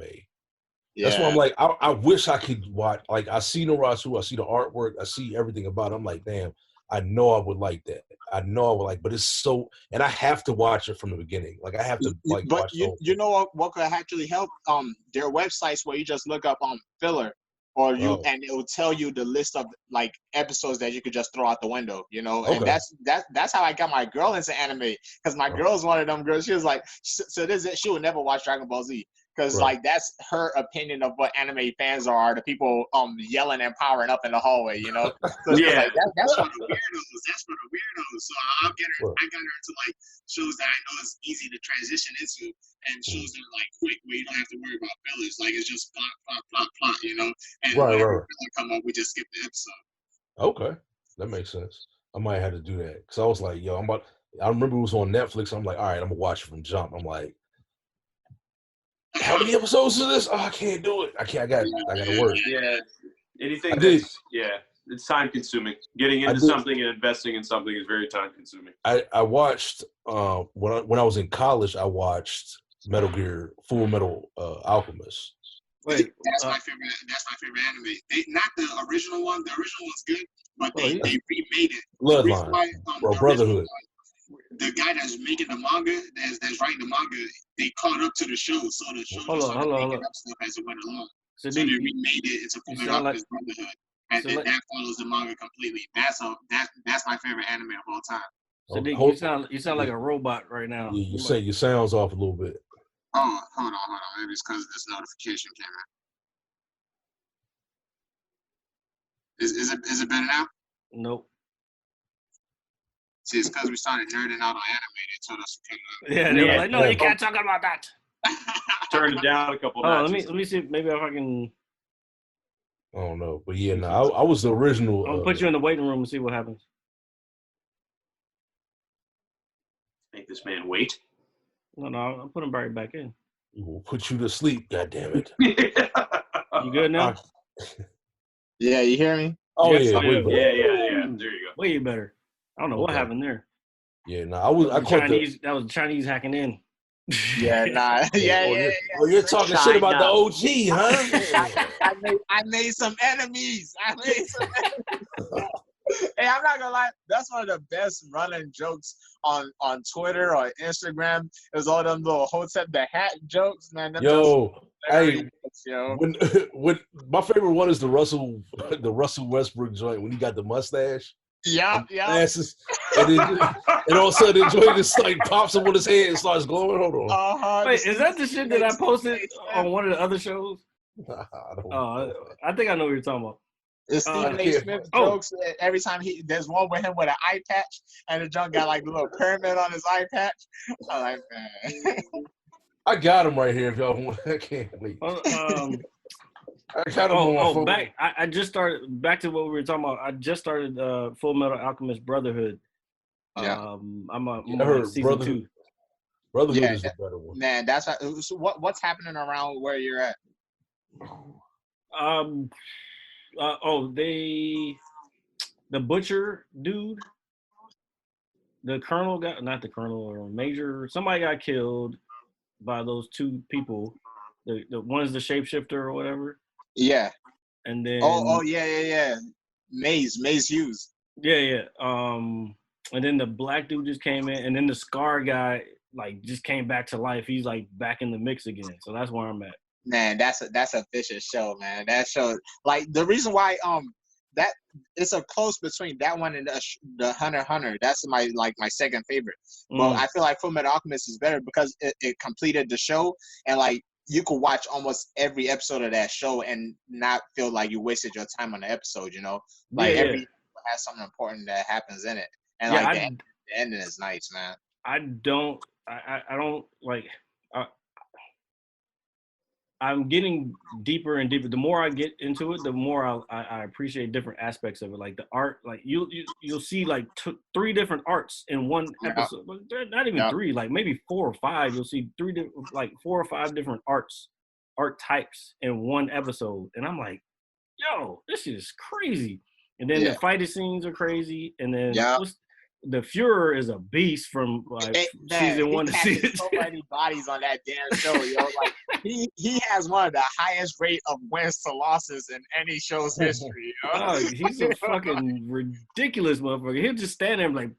Yeah. That's why I'm like, I wish I could watch. Like I see Naruto, I see the artwork, I see everything about it. I'm like, damn, I know I would like that. I know I would like, but it's so, and I have to watch it from the beginning. Like I have to like. But watch you know what could actually help? There are websites where you just look up filler, or and it will tell you the list of like episodes that you could just throw out the window. And that's how I got my girl into anime, because my girl's one of them girls. She was like, she would never watch Dragon Ball Z. Because like that's her opinion of what anime fans are, the people yelling and powering up in the hallway, So like, that's for the weirdos. That's for the weirdos. So I got her into like shows that I know is easy to transition into, and shows that are like quick where you don't have to worry about fillers. Like it's just plot, And whenever filler come up, we just skip the episode. Okay, that makes sense. I might have to do that because I was like, I remember it was on Netflix. I'm like, all right, I'm gonna watch it from jump. I'm like, how many episodes is this? Oh, I can't do it. I got to work. Yeah. Anything it's time consuming. Getting into something and investing in something is very time consuming. I watched when I was in college, I watched Metal Gear Full Metal Alchemist. Wait, that's my favorite anime. Not the original one. The original one's good, but they remade it. Bloodline. Brotherhood. The guy that's making the manga, that's writing the manga, they caught up to the show, so the show started making up stuff as it went along. So they remade it into Full Metal Alchemist Brotherhood, and then that follows the manga completely. That's my favorite anime of all time. Sodiq, you sound like a robot right now. You say your sound's off a little bit. Oh, hold on. Maybe it's because this notification came in. Is it better now? Nope. See, it's because we started nerding out on anime. They told us to cut it out. They were like, no, you can't talk about that. Turn it down a couple of notches. Let me see. Maybe if I can. I don't know. But yeah, I was the original. I'll put you in the waiting room and see what happens. Make this man wait. No, I'll put him right back in. We will put you to sleep, goddammit. You good now? Yeah, you hear me? Oh, yeah. There you go. Way better. I don't know what happened there. Yeah, I caught that was Chinese hacking in. Yeah, nah. Yeah. Oh, you're talking shit about the OG, huh? I made some enemies. Hey, I'm not gonna lie. That's one of the best running jokes on Twitter or Instagram. Is all them little Hotep the Hat jokes, man. Them Yo, hey, jokes, yo. when my favorite one is the Russell Westbrook joint when he got the mustache. Yeah. Glasses, and all of a sudden the joint just like pops up on his head and starts glowing. Hold on. Wait, is that the shit that I posted on one of the other shows? I think I know what you're talking about. It's Stephen A. Smith jokes. Every time there's one with him with an eye patch, and the junk got like a little pyramid on his eye patch. I'm like, man. I got him right here. If y'all want, I can't wait. I got him on my phone. Back. I just started back to what we were talking about. I just started Full Metal Alchemist Brotherhood. Yeah. I'm heard season 2. Brotherhood is the better one. Man, that's so what's happening around where you're at. The butcher dude, the colonel not the colonel or major, somebody got killed by those two people. The one is the shapeshifter or whatever. Yeah. And then yeah. Maze Hughes. Yeah. And then the black dude just came in, and then the Scar guy like just came back to life. He's like back in the mix again. So that's where I'm at. Man, that's a vicious show, man. That show, like the reason why that it's a close between that one and the Hunter x Hunter. That's my second favorite. Well, I feel like Fullmetal Alchemist is better because it completed the show, and like you could watch almost every episode of that show and not feel like you wasted your time on the episode. You know, like every episode has something important that happens in it, and the ending is nice, man. I don't like. I'm getting deeper and deeper. The more I get into it, the more I appreciate different aspects of it. Like the art, like you'll see like 3 different arts in one episode. But they're not even 3, like maybe 4 or 5. You'll see 4 or 5 different art types in one episode, and I'm like, yo, this shit is crazy. And then the fighting scenes are crazy, and then the Fuhrer is a beast from season 1 to season 2. So many bodies on that damn show, yo. Like he has one of the highest rate of wins to losses in any show's history. You know? He's a fucking ridiculous motherfucker. He'll just stand there and like,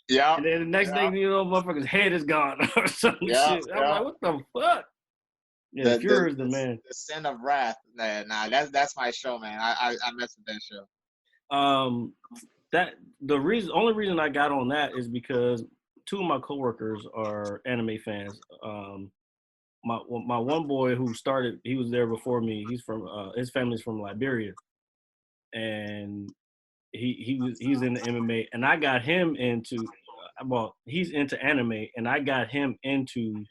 yeah. And then the next thing you know, motherfucker's head is gone or some shit. I'm like, what the fuck? Yeah, the Fuhrer is the man. The Sin of Wrath. Nah, that's my show, man. I mess with that show. That only reason I got on that is because 2 of my coworkers are anime fans. My one boy who started, he was there before me. He's from his family's from Liberia, and he's into MMA, and I got him into he's into anime, and I got him into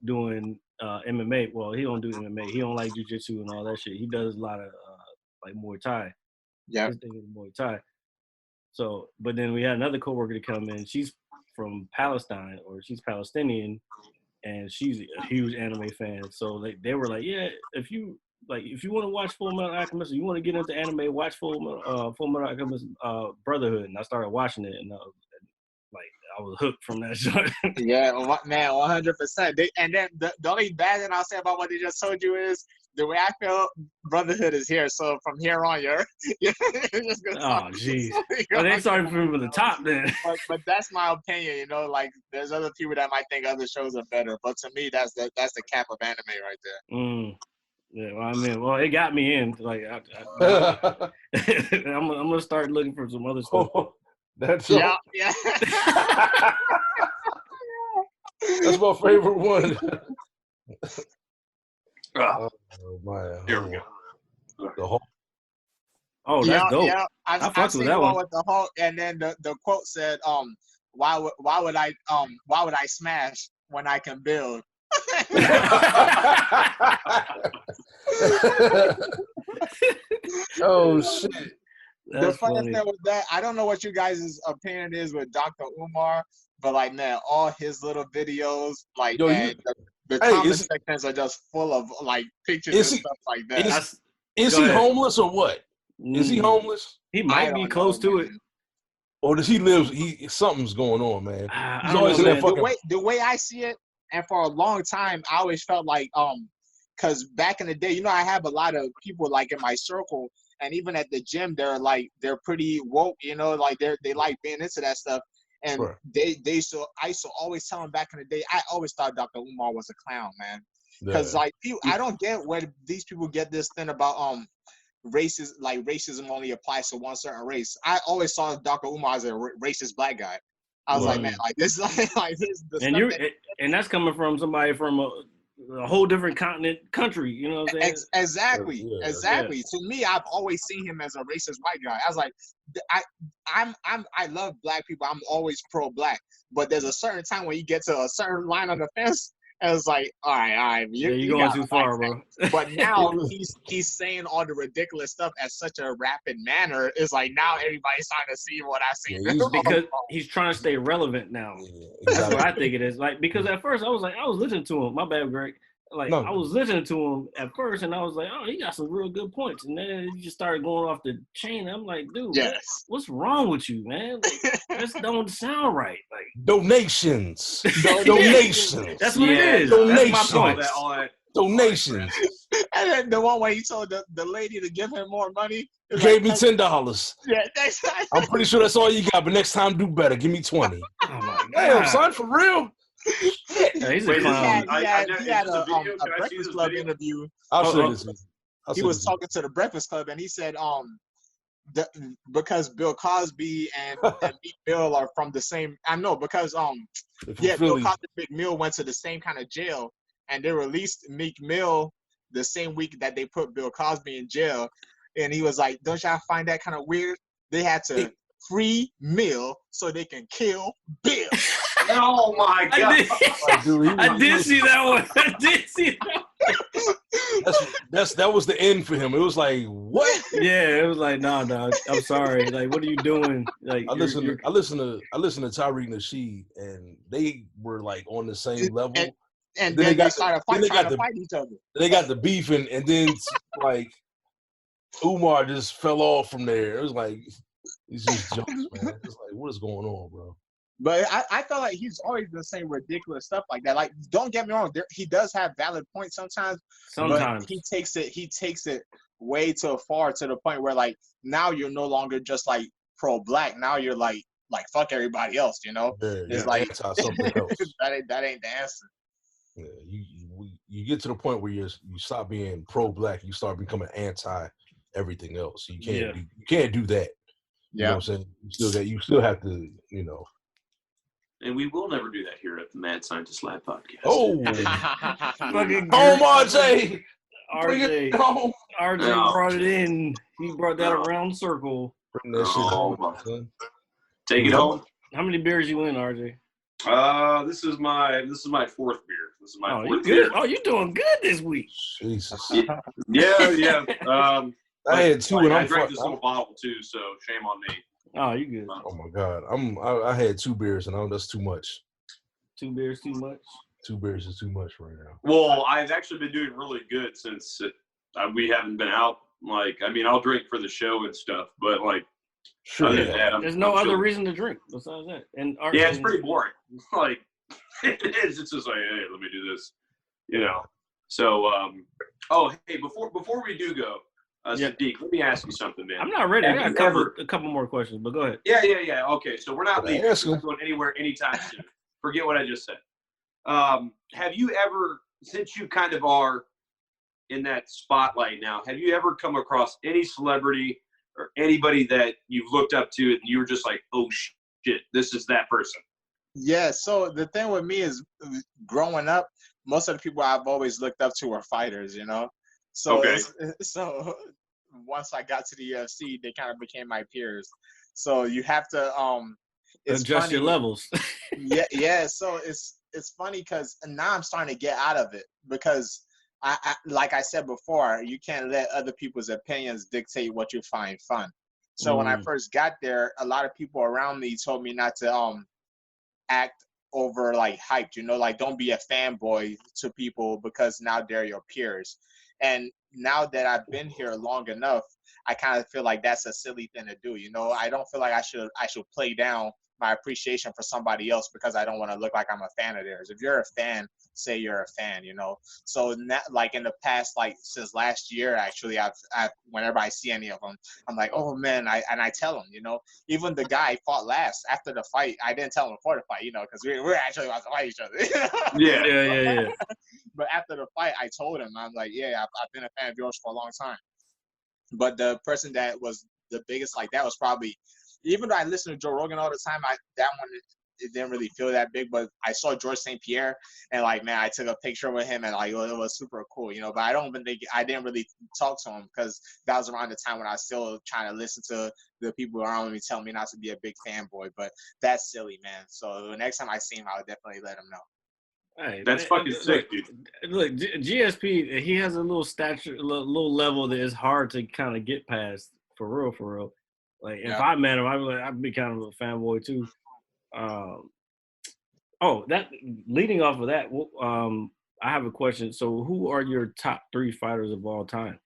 doing MMA. Well, he don't do MMA. He don't like jiu-jitsu and all that shit. He does a lot of like Muay Thai. Yeah, his thing is Muay Thai. So, but then we had another coworker to come in. She's from Palestine, or she's Palestinian, and she's a huge anime fan. So they were like, yeah, if you want to watch Full Metal Alchemist, or you want to get into anime, watch Full Metal Alchemist Brotherhood. And I started watching it, and I was hooked from that show. Yeah, man, 100%. And then the only bad thing I'll say about what they just told you is the way I feel Brotherhood is here. So from here on, you're just gonna. Oh, jeez. Well, they started from the top then. But that's my opinion. You know, like there's other people that might think other shows are better, but to me, that's the cap of anime right there. Yeah, well, it got me in. Like, I'm gonna start looking for some other stuff. That's yeah. That's my favorite one. Oh, man. Here we go. The Hulk. Oh, that's dope. Yeah, I've seen that one with the Hulk, and then the quote said, why would I smash when I can build? Oh shit. The funny thing with that, I don't know what you guys' opinion is with Dr. Umar, but like, man, all his little videos, like, the comment sections are just full of like pictures and stuff like that. Is he homeless or what? Is he homeless? He might be close to it. Or does he live? Something's going on, man. He's always in that fucking. The way I see it, and for a long time, I always felt like because back in the day, I have a lot of people like in my circle, and even at the gym, they're pretty woke, like they like being into that stuff. And Right. I used to always tell them back in the day, I always thought Dr. Umar was a clown, man. Yeah. Because like I don't get where these people get this thing about racism only applies to one certain race. I always saw Dr. Umar as a racist black guy. I was like, man, like this, like this. And that's coming from somebody from a whole different country. You know what I'm saying? Exactly. Yeah. To me, I've always seen him as a racist white guy. I was like, I love black people. I'm always pro-black, but there's a certain time when you get to a certain line on the fence, and it's like, all right, you're going too far, bro. But now he's saying all the ridiculous stuff at such a rapid manner. It's like now everybody's starting to see what I see. Yeah, because he's trying to stay relevant now. Yeah, exactly. That's what I think it is. Like, because at first I was listening to him. My bad, Greg. Like, I was listening to him at first, and I was like, oh, he got some real good points. And then he just started going off the chain. I'm like, dude, what's wrong with you, man? Like, this don't sound right. Like donations. Donations. That's what it is. Donations. That's my point. Donations. And then the one where he told the lady to give him more money. Gave me $10. Yeah, I'm pretty sure that's all you got, but next time do better. Give me 20. Oh my Damn, son, for real? Yeah, he's a clown. He had a Breakfast Club interview. I'll show this. He was talking to the Breakfast Club, and he said, because Bill Cosby and Meek Mill are from the same. I know because Bill Cosby and Meek Mill went to the same kind of jail, and they released Meek Mill the same week that they put Bill Cosby in jail, and he was like, "Don't y'all find that kind of weird? They had to free Mill so they can kill Bill." Oh my God! I did see that one. I did see that. That was the end for him. It was like, what? Yeah, it was like, nah, dog. I'm sorry. Like, what are you doing? Like, I listened to Tariq Nasheed, and they were like on the same level. And then they started fighting each other. They got the beef, and then like Umar just fell off from there. It was like it's just jokes, man. It's like, what is going on, bro? But I felt like he's always been saying ridiculous stuff like that. Like, don't get me wrong, he does have valid points sometimes. But he takes it way too far to the point where like now you're no longer just like pro-black. Now you're like fuck everybody else. It's like something else. that ain't the answer. Yeah, you get to the point where you stop being pro-black, you start becoming anti everything else. You can't do that. You know what I'm saying? You still have to, And we will never do that here at the Mad Scientist Lab podcast. Oh, RJ. RJ brought it in. He brought that around circle. Bring that shit home. Take it home. How many beers you in, RJ? This is my fourth beer. This is my fourth good. beer. Oh, you're doing good this week. Jesus. Yeah. I had two, and I drank this little bottle too, so shame on me. Oh, you good? Oh my God, I had 2 beers, and that's too much. 2 beers too much. 2 beers is too much right now. Well, I've actually been doing really good since we haven't been out. Like, I mean, I'll drink for the show and stuff, but like, sure, there's no other reason to drink besides that. And it's pretty boring. Like, it's just like, hey, let me do this, So, hey, before we do go. Sadiq, let me ask you something, man. I'm not ready. I got to cover a couple more questions, but go ahead. Yeah. Okay, so we're not leaving. We're not going anywhere anytime soon. Forget what I just said. Have you ever, since you kind of are in that spotlight now, have you ever come across any celebrity or anybody that you've looked up to and you were just like, oh, shit, this is that person? Yeah, so the thing with me is growing up, most of the people I've always looked up to were fighters, So, so once I got to the UFC, they kind of became my peers. So you have to adjust your levels. yeah. So it's funny because now I'm starting to get out of it because I like I said before, you can't let other people's opinions dictate what you find fun. So when I first got there, a lot of people around me told me not to act over like hyped, like don't be a fanboy to people because now they're your peers. And now that I've been here long enough, I kind of feel like that's a silly thing to do. I don't feel like I should play down my appreciation for somebody else because I don't want to look like I'm a fan of theirs. If you're a fan, say you're a fan, you know. So like in the past, like since last year, actually, I've whenever I see any of them, I'm like, oh man, I tell them, you know, even the guy fought last after the fight, I didn't tell him before the fight, you know, because we're actually about to fight each other. Yeah. Yeah. But after the fight, I told him, I'm like, yeah, I've been a fan of yours for a long time. But the person that was the biggest like that was probably, even though I listen to Joe Rogan all the time, that one it didn't really feel that big. But I saw George St. Pierre, and like, man, I took a picture with him, and like, it was super cool, you know. But I didn't really talk to him because that was around the time when I was still trying to listen to the people around me tell me not to be a big fanboy. But that's silly, man. So the next time I see him, I'll definitely let him know. Hey, That's fucking sick, dude. Look, GSP, he has a little stature, little level that is hard to kind of get past, for real. Like, if I met him, I'd be kind of a fanboy too. That leading off of that, I have a question. So, who are your top 3 fighters of all time?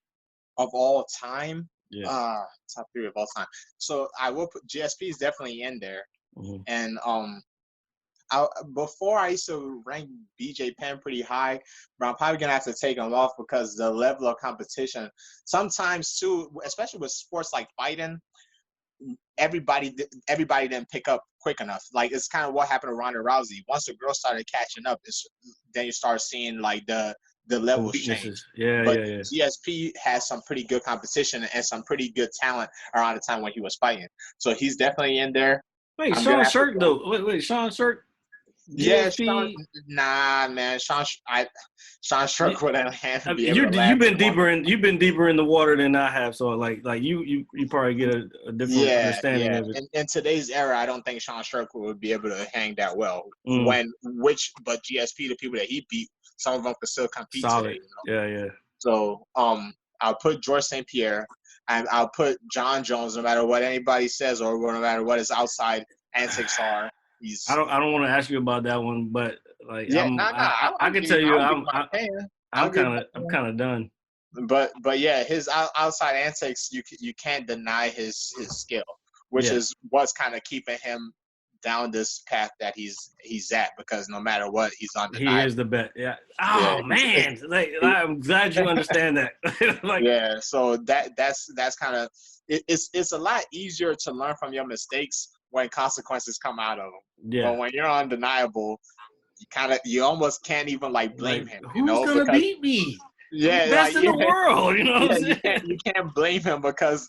Of all time? Yeah. Top 3 of all time. So I will put GSP is definitely in there, and before I used to rank BJ Penn pretty high, but I'm probably gonna have to take him off because the level of competition sometimes too, especially with sports like fighting, everybody didn't pick up quick enough. Like it's kind of what happened to Ronda Rousey. Once the girls started catching up, then you start seeing like the levels change. Yeah. GSP has some pretty good competition and some pretty good talent around the time when he was fighting. So he's definitely in there. Wait, Sean Shirk though. Wait, Sean Shirk. Yeah, nah, man. Sean Shirk wouldn't be able to you've been deeper in the water than I have, so like you probably get a different understanding of it. In today's era, I don't think Sean Shirk would be able to hang that well. But GSP, the people that he beat, some of them could still compete solid. Today, you know? Yeah. So I'll put George St. Pierre, and I'll put John Jones, no matter what anybody says or no matter what his outside antics are. I don't want to ask you about that one, but like I can tell you I'm kind of done. But yeah, his outside antics, you can't deny his skill, which is what's kind of keeping him down this path that he's at, because no matter what, he's undeniable. He is the best. Yeah. Oh man, I'm glad you understand that. Yeah. So that's kind of it's a lot easier to learn from your mistakes when consequences come out of them. Yeah. But when you're undeniable, you almost can't even blame him. Who's gonna beat me? Yeah, best in the world, you know. What I'm saying? You can't blame him because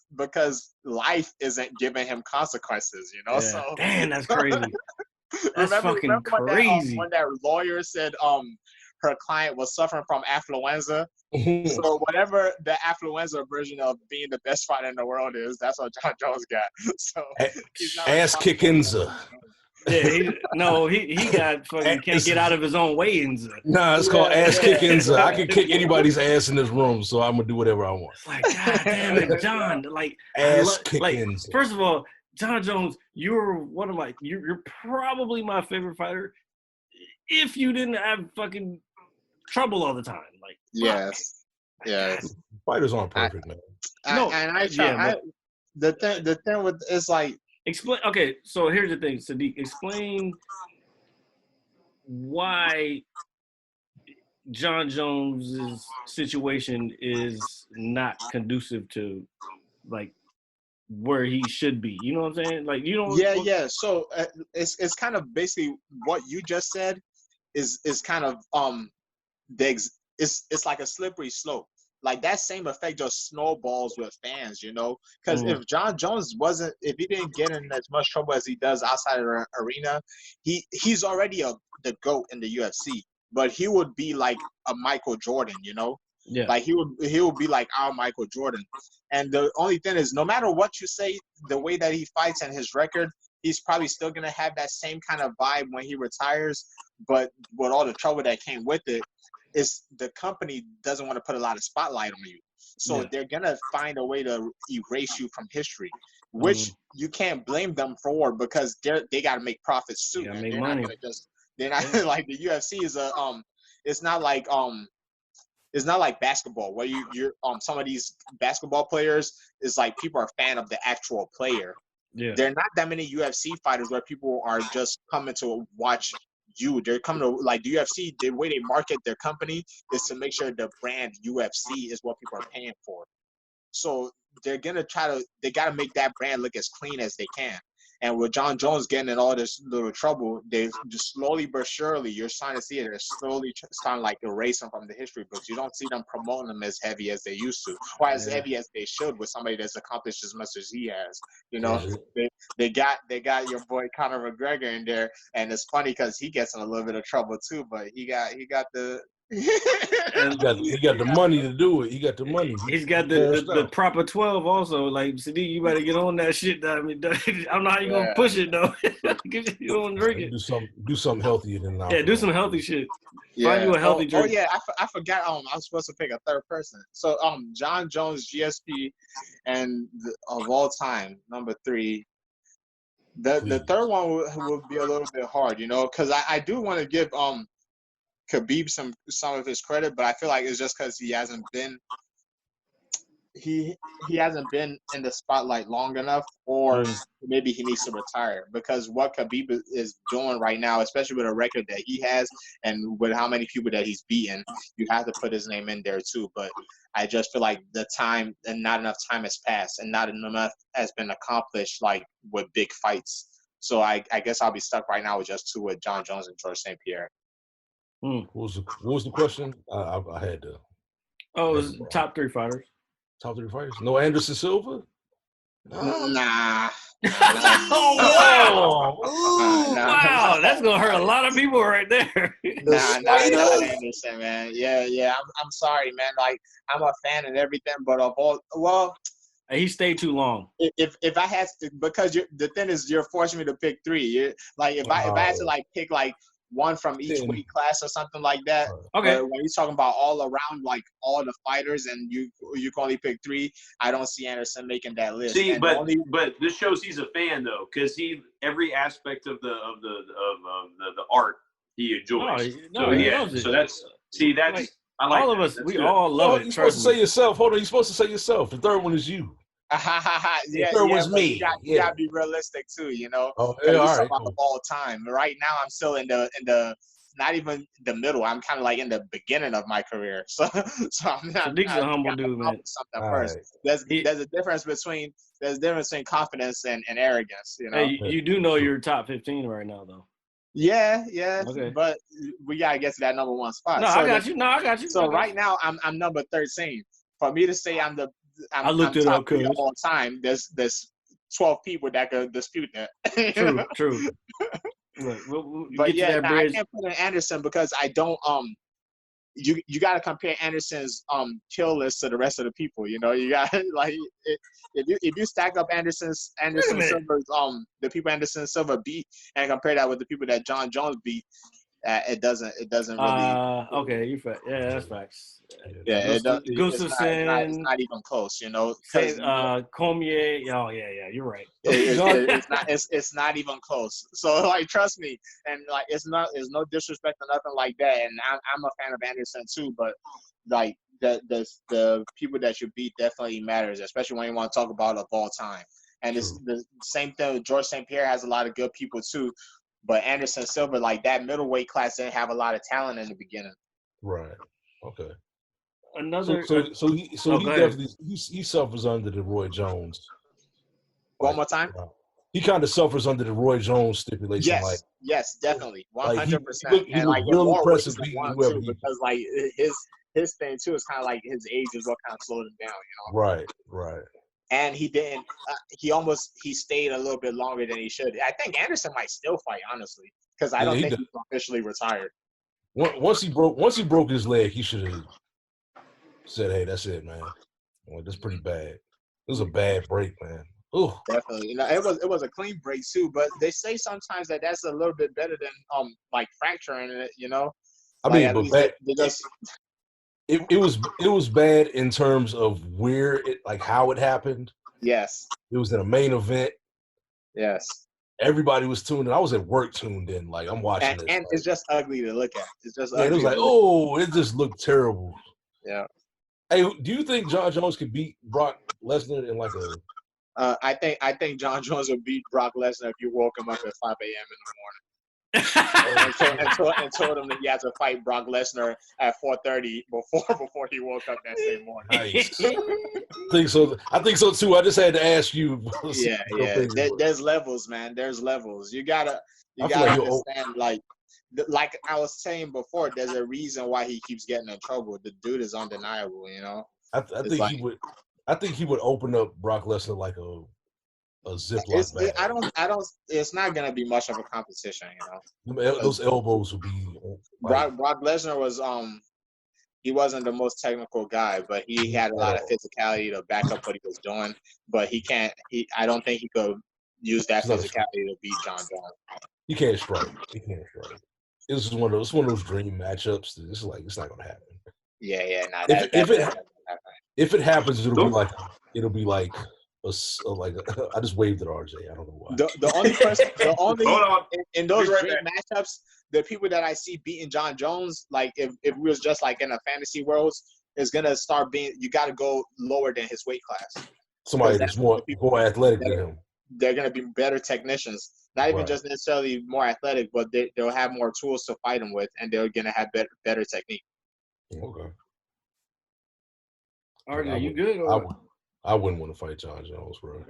life isn't giving him consequences, you know. Yeah. So damn, that's crazy. That's fucking crazy. When that lawyer said her client was suffering from affluenza. So whatever the affluenza version of being the best fighter in the world is, that's what John Jones got. So ass kickinza. Yeah, he got fucking can't get out of his own way. Nah, it's called ass kickinza. I can kick anybody's ass in this room, so I'm gonna do whatever I want. It's like, God damn it, John! Like ass kickinza. First of all, John Jones, you're probably my favorite fighter. If you didn't have fucking trouble all the time, like yes. Fighters aren't perfect, man. The thing with it's like explain. Okay, so here's the thing, Sodiq. Explain why John Jones's situation is not conducive to like where he should be. You know what I'm saying? Like, you know. Yeah. So it's kind of basically what you just said is kind of it's like a slippery slope. Like that same effect just snowballs with fans, you know. Because if John Jones if he didn't get in as much trouble as he does outside of the arena, he's already the GOAT in the UFC. But he would be like a Michael Jordan, you know. Yeah. Like he would be like our Michael Jordan. And the only thing is, no matter what you say, the way that he fights and his record, he's probably still gonna have that same kind of vibe when he retires. But with all the trouble that came with it, is the company doesn't want to put a lot of spotlight on you. So they're gonna find a way to erase you from history, which you can't blame them for because they gotta make profits too. Make they're money. not gonna they're not like the UFC is it's not like basketball where you're some of these basketball players is like people are a fan of the actual player. Yeah. There are not that many UFC fighters where people are just coming to watch you. They're coming to like the UFC. The way they market their company is to make sure the brand UFC is what people are paying for. So they're gonna they gotta make that brand look as clean as they can. And with John Jones getting in all this little trouble, they just slowly but surely, you're starting to see it. They're slowly starting like erase them from the history books. You don't see them promoting them as heavy as they used to, or as heavy as they should with somebody that's accomplished as much as he has. You know, they got your boy Conor McGregor in there, and it's funny because he gets in a little bit of trouble too. But he got the. he got the money to do it. He got the money. He's got the proper 12 also. Like, Sadiq, you better get on that shit. I mean, I don't know how you gonna push it though. You don't drink it. Do something healthier than that. Yeah, do some healthy shit. Yeah. Find you a healthy drink. Oh yeah, I forgot. I was supposed to pick a third person. So John Jones, GSP, and of all time, number 3. The third one will be a little bit hard, you know, because I do want to give Khabib some of his credit, but I feel like it's just because he hasn't been in the spotlight long enough, or maybe he needs to retire, because what Khabib is doing right now, especially with a record that he has and with how many people that he's beaten, you have to put his name in there too. But I just feel like the time and not enough time has passed and not enough has been accomplished like with big fights. So I guess I'll be stuck right now with just 2 with John Jones and George St. Pierre. What was the question? I had to. Oh, it was top 3 fighters. Top 3 fighters? No Anderson Silva? Nah. Wow, that's gonna hurt a lot of people right there. Not Anderson, man. Yeah. I'm sorry, man. Like, I'm a fan and everything, but he stayed too long. If I had to, because the thing is, you're forcing me to pick 3. Like, if I had to like pick like one from each weight class or something like that. Okay. But when you're talking about all around, like all the fighters, and you can only pick 3, I don't see Anderson making that list. See, but this shows he's a fan though, because every aspect of the art he enjoys. So that's like, I like all of us. We all love it. You're supposed to say yourself. Hold on, you're supposed to say yourself. The third one is you. The third was me. You gotta be realistic too, you know. Oh, yeah, all right. Cool. All time. Right now, I'm still in the not even the middle. I'm kind of like in the beginning of my career. So I'm not. Sadiq's a humble dude, man. Something first. Right. There's a difference between confidence and arrogance. You know. Hey, you do know you're top 15 right now, though. Yeah. Okay. But we gotta get to that number 1 spot. No, I got you. So right now, I'm number 13. For me to say I'm I looked it up because all time. There's 12 people that could dispute that. True. But yeah, I can't put in Anderson because I don't. You got to compare Anderson's kill list to the rest of the people. You know, you got like if you stack up Anderson Silva's the people Anderson Silva beat and compare that with the people that John Jones beat. It doesn't really. Okay, you fact. Yeah, that's facts. Yeah, it's not even close, you know. Cormier. Oh yeah, you're right. It's not even close. So like, trust me, and like, it's no disrespect or nothing like that. And I'm a fan of Anderson too, but like the people that you beat definitely matters, especially when you want to talk about of all time. And it's the same thing. George St. Pierre has a lot of good people too. But Anderson Silva, like that middleweight class, didn't have a lot of talent in the beginning. Right. Okay. So he definitely he suffers under the Roy Jones. One more time. He kind of suffers under the Roy Jones stipulation. Yes, definitely, 100%. And like really impressive because like his thing too is kind of like his age is what kind of slowed him down, you know. Right. And he didn't. He stayed a little bit longer than he should. I think Anderson might still fight, honestly, because I don't think he's officially retired. Once he broke his leg, he should have said, "Hey, that's it, man. Well, that's pretty bad. It was a bad break, man." Ooh. Definitely, you know, it was a clean break too. But they say sometimes that that's a little bit better than like fracturing it. You know. I mean, but it was bad in terms of where it, like how it happened. Yes. It was in a main event. Yes. Everybody was tuned in. I was at work tuned in. Like, I'm watching this. And it's just ugly to look at. It's just ugly. It was like, oh, it just looked terrible. Yeah. Hey, do you think John Jones could beat Brock Lesnar in like a I think John Jones would beat Brock Lesnar if you woke him up at 5 a.m. in the morning. and told him that he had to fight Brock Lesnar at 4:30 before he woke up that same morning. Nice. I think so too. I just had to ask you. Yeah. There's levels, man. There's levels. You gotta understand, like I was saying before, there's a reason why he keeps getting in trouble. The dude is undeniable, you know. I think he would open up Brock Lesnar like a Ziploc bag. It's not gonna be much of a competition, you know. Those elbows would be. Brock Lesnar was he wasn't the most technical guy, but he had a lot of physicality to back up what he was doing. But I don't think he could use that physicality to beat John Jones. He can't strike. This is one of those dream matchups. It's not gonna happen. Yeah. If it happens, it'll be like I just waved at RJ. I don't know why. The only person, in those dream matchups, the people that I see beating John Jones, like if it was just like in a fantasy world, is gonna start being. You got to go lower than his weight class. Somebody that's more athletic than him. They're gonna be better technicians. Not even just necessarily more athletic, but they'll have more tools to fight him with, and they're gonna have better technique. Okay. RJ, you good? I wouldn't want to fight John Jones, bro.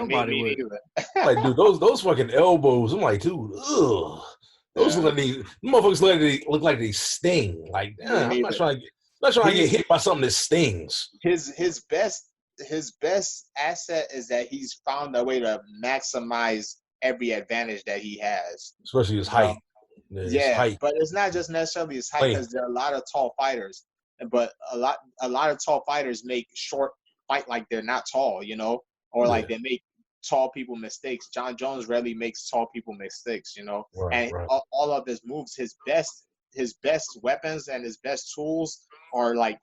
Me neither. Like, dude, those fucking elbows. I'm like, dude, ugh. Those motherfuckers look like they sting. Like, I'm not trying to get hit by something that stings. His best asset is that he's found a way to maximize every advantage that he has, especially his height. Height. But it's not just necessarily his height, because there are a lot of tall fighters. But a lot of tall fighters make short fight like they're not tall, you know, or like they make tall people mistakes. John Jones rarely makes tall people mistakes, you know. All of his moves, his best weapons and his best tools are like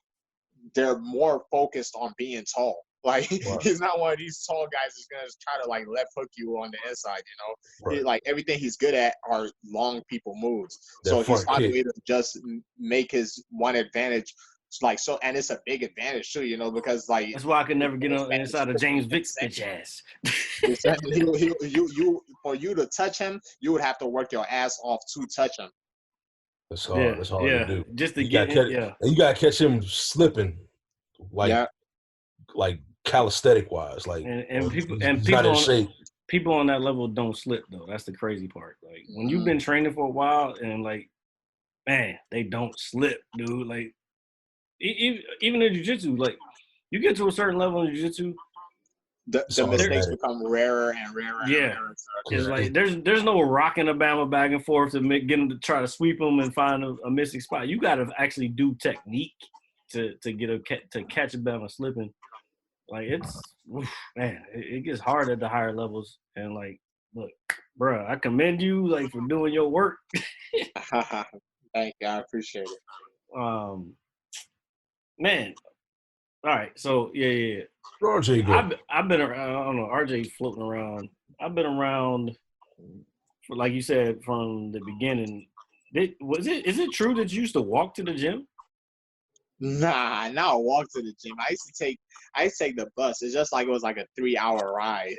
they're more focused on being tall. Like he's not one of these tall guys who's gonna try to like left hook you on the inside, you know. Like everything he's good at are long people moves. So he's found a way to just make his one advantage and it's a big advantage too, you know, because like that's why I could never get on the inside of James Vick's bitch ass. For you to touch him, you would have to work your ass off to touch him. That's hard. That's hard to do. Just to get him. And you gotta catch him slipping, like calisthenic wise, like people on that level don't slip though. That's the crazy part. Like when you've been training for a while and like, man, they don't slip, dude. Like even in jiu-jitsu, like you get to a certain level in jiu-jitsu, the mistakes become rarer and rarer. Yeah, it's like there's no rocking a Bama back and forth to get him to try to sweep him and find a missing spot. You got to actually do technique to catch a Bama slipping. Like it gets hard at the higher levels. And like, look, bro, I commend you like for doing your work. Thank you, I appreciate it. Man, all right, so yeah. RJ, I've been around. I don't know. RJ floating around. I've been around, for, like you said, from the beginning. Is it true that you used to walk to the gym? Nah, not walk to the gym. I used to take the bus. It's just like it was like a 3-hour ride.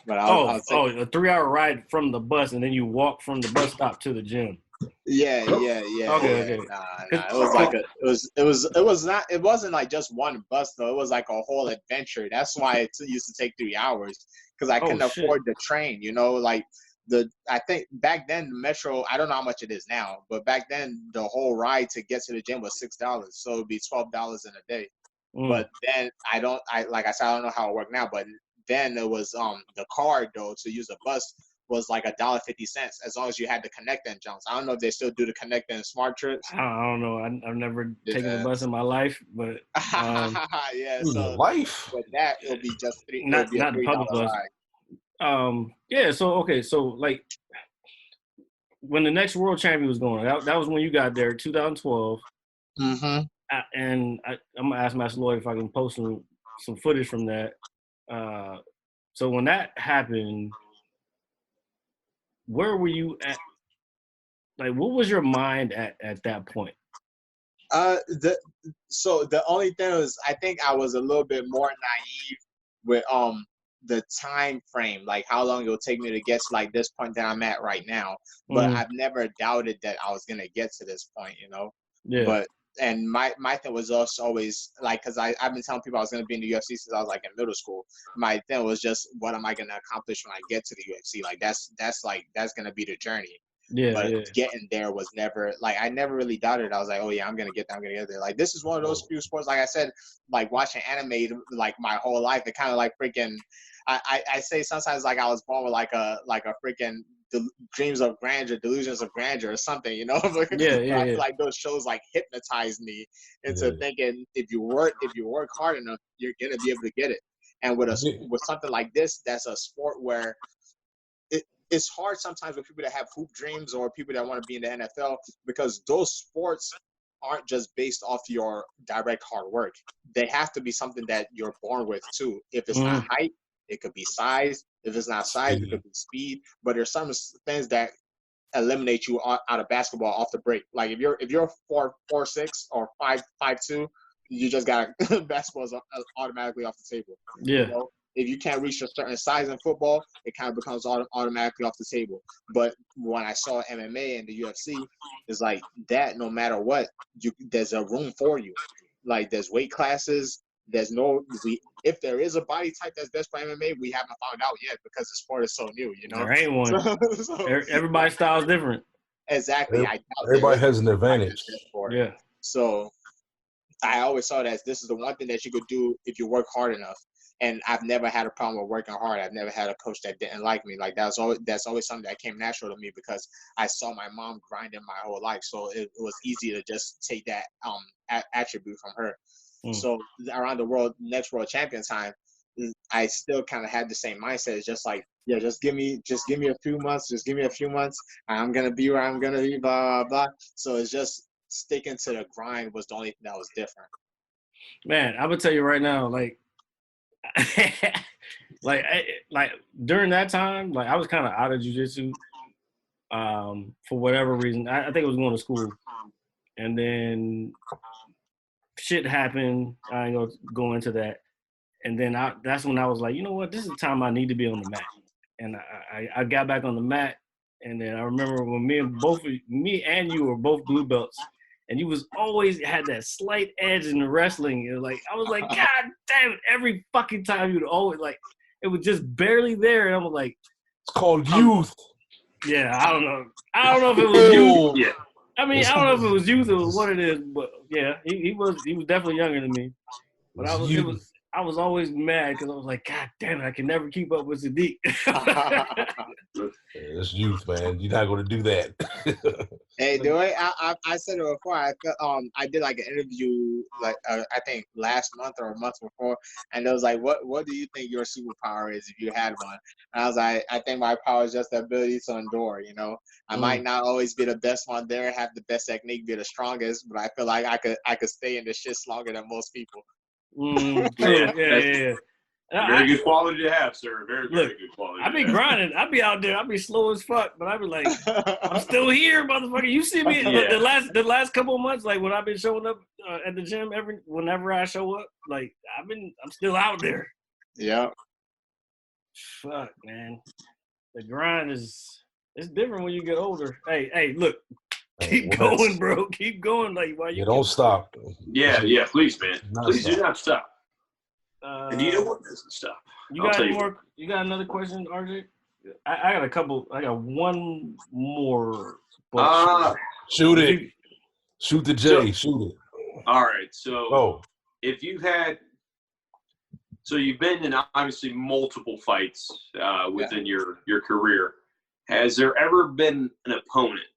But a 3-hour ride from the bus, and then you walk from the bus stop to the gym. Yeah. Okay. Nah. It wasn't like just one bus though. It was like a whole adventure. That's why it used to take 3 hours, because I couldn't afford the train. You know, like I think back then the metro. I don't know how much it is now, but back then the whole ride to get to the gym was $6, so it'd be $12 in a day. But then I don't know how it worked now, but then it was the card though to use a bus was like $1.50 as long as you had the Connect and jumps. I don't know if they still do the Connect and Smart Trips. I don't know. I've never taken a bus in my life, but so life. But that it'll be just not the public bus. So like when the next world champion was going, that was when you got there, 2012. Mm-hmm. I'm gonna ask Master Lloyd if I can post some footage from that. So when that happened, where were you at? Like, what was your mind at that point? So the only thing was, I think I was a little bit more naive with the time frame, like how long it will take me to get to like this point that I'm at right now. But I've never doubted that I was gonna get to this point, you know. Yeah. But and my thing was also always like, because I've been telling people I was gonna be in the UFC since I was like in middle school. My thing was just, what am I gonna accomplish when I get to the UFC? Like that's gonna be the journey. Yeah, But yeah. getting there was never, like, I never really doubted it. I was like, oh yeah, I'm gonna get there, I'm gonna get there. Like, this is one of those few sports, like I said, like watching anime like my whole life. It kind of like freaking, I say sometimes like I was born with like a freaking dreams of grandeur, delusions of grandeur or something, you know. Yeah, yeah, I feel yeah. like those shows like hypnotize me into thinking if you work hard enough, you're gonna be able to get it. And with something like this, that's a sport where it's hard sometimes with people that have hoop dreams or people that want to be in the NFL, because those sports aren't just based off your direct hard work. They have to be something that you're born with too. If it's not height, it could be size. If it's not size, it could be speed. But there's some things that eliminate you out of basketball off the break. Like if you're 4'6" or 5'2", you just got basketball's automatically off the table. Yeah. You know? If you can't reach a certain size in football, it kind of becomes automatically off the table. But when I saw MMA and the UFC, it's like that. No matter what, there's a room for you. Like there's weight classes. If there is a body type that's best for MMA, we haven't found out yet because the sport is so new. You know, There ain't one. Everybody's style is different. Exactly. Everybody has an advantage. Yeah. So I always saw that this is the one thing that you could do if you work hard enough. And I've never had a problem with working hard. I've never had a coach that didn't like me. Like that's always something that came natural to me because I saw my mom grinding my whole life. So it was easy to just take that attribute from her. So around the next world champion time, I still kind of had the same mindset. It's just like, yeah, just give me a few months. I'm gonna be where I'm gonna be. Blah blah blah. So it's just sticking to the grind was the only thing that was different. Man, I would tell you right now, like during that time, like I was kind of out of jiu-jitsu for whatever reason. I think I was going to school, and then shit happened. I ain't gonna go into that. And then that's when I was like, you know what? This is the time I need to be on the mat. And I got back on the mat, and then I remember when me and you were both blue belts. And you was always had that slight edge in the wrestling. And like I was like, God damn it! Every fucking time you'd always like, it was just barely there. And I was like, it's called youth. Yeah, I don't know. I don't know if it was youth. Yeah. I mean, I don't know if it was youth or what it is, but yeah, he was definitely younger than me. But I was always mad because I was like, God damn it, I can never keep up with Sodiq. It's youth, man. You're not going to do that. Hey, the way I said it before, I did like an interview like I think last month or a month before, and it was like, what do you think your superpower is if you had one? And I was like, I think my power is just the ability to endure. You know, I might not always be the best one there, have the best technique, be the strongest, but I feel like I could stay in this shit longer than most people. Yeah. Very good quality to have, sir. Very good quality. I be grinding. I be out there. I be slow as fuck, but I be like, I'm still here, motherfucker. You see me the last couple of months, like when I've been showing up at the gym whenever I show up, like I'm still out there. Yeah. Fuck, man. The grind it's different when you get older. Hey, look. Keep going, bro. Keep going. Like while you don't stop. Yeah, please, man. Please do not stop. And you know what doesn't stop? You got another question, RJ? I got a couple. I got one more. Shoot it. Shoot the J. Shoot it. All right. So if you've had – so you've been in obviously multiple fights within your career. Has there ever been an opponent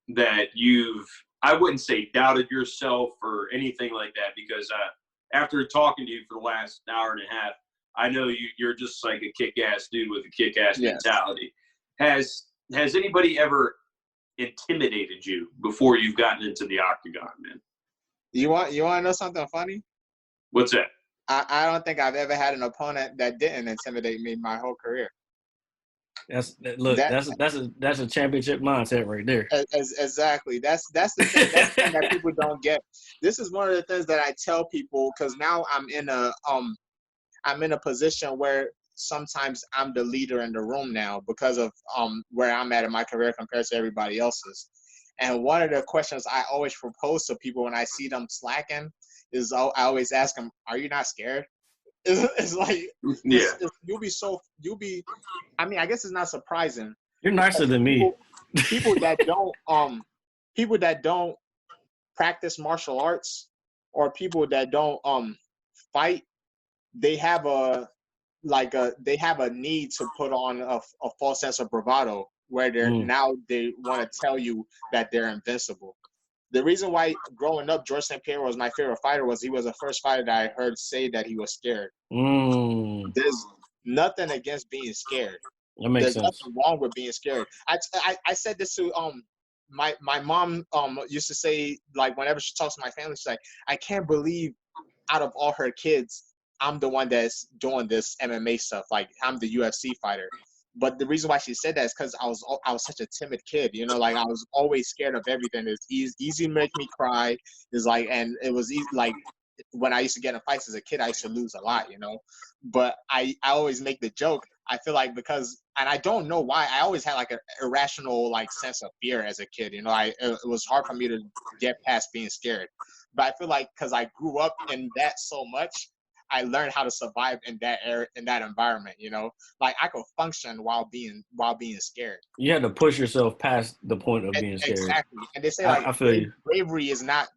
that I wouldn't say doubted yourself or anything like that, because after talking to you for the last hour and a half, I know you're just like a kick-ass dude with a kick-ass mentality. Has anybody ever intimidated you before you've gotten into the octagon, man? You want to know something funny? What's that? I don't think I've ever had an opponent that didn't intimidate me my whole career. That's a championship mindset right there. Exactly. That's the thing that people don't get. This is one of the things that I tell people, because now I'm in a position where sometimes I'm the leader in the room now because of where I'm at in my career compared to everybody else's. And one of the questions I always propose to people when I see them slacking is I always ask them, "Are you not scared?" It's like Yeah. you'll be. I mean, I guess it's not surprising. You're nicer than me. People people that don't practice martial arts or people that don't fight, they have a they have a need to put on a false sense of bravado where they want to tell you that they're invincible. The reason why growing up George St. Pierre was my favorite fighter was he was the first fighter that I heard say that he was scared. There's nothing against being scared. That makes There's sense. nothing wrong with being scared. I said this to my mom used to say, like, whenever she talks to my family, she's like, I can't believe out of all her kids, I'm the one that's doing this MMA stuff. Like, I'm the UFC fighter. But the reason why she said that is because I was such a timid kid, you know, like I was always scared of everything. It's easy to make me cry. It's like, and it was easy, like when I used to get in fights as a kid, I used to lose a lot, you know. But I always make the joke. I feel like because, and I don't know why, I always had like an irrational like sense of fear as a kid. You know, it was hard for me to get past being scared. But I feel like because I grew up in that so much, I learned how to survive in that area, in that environment. You know, like I could function while being scared. You had to push yourself past the point of being scared. Exactly, and they say I feel you. bravery is not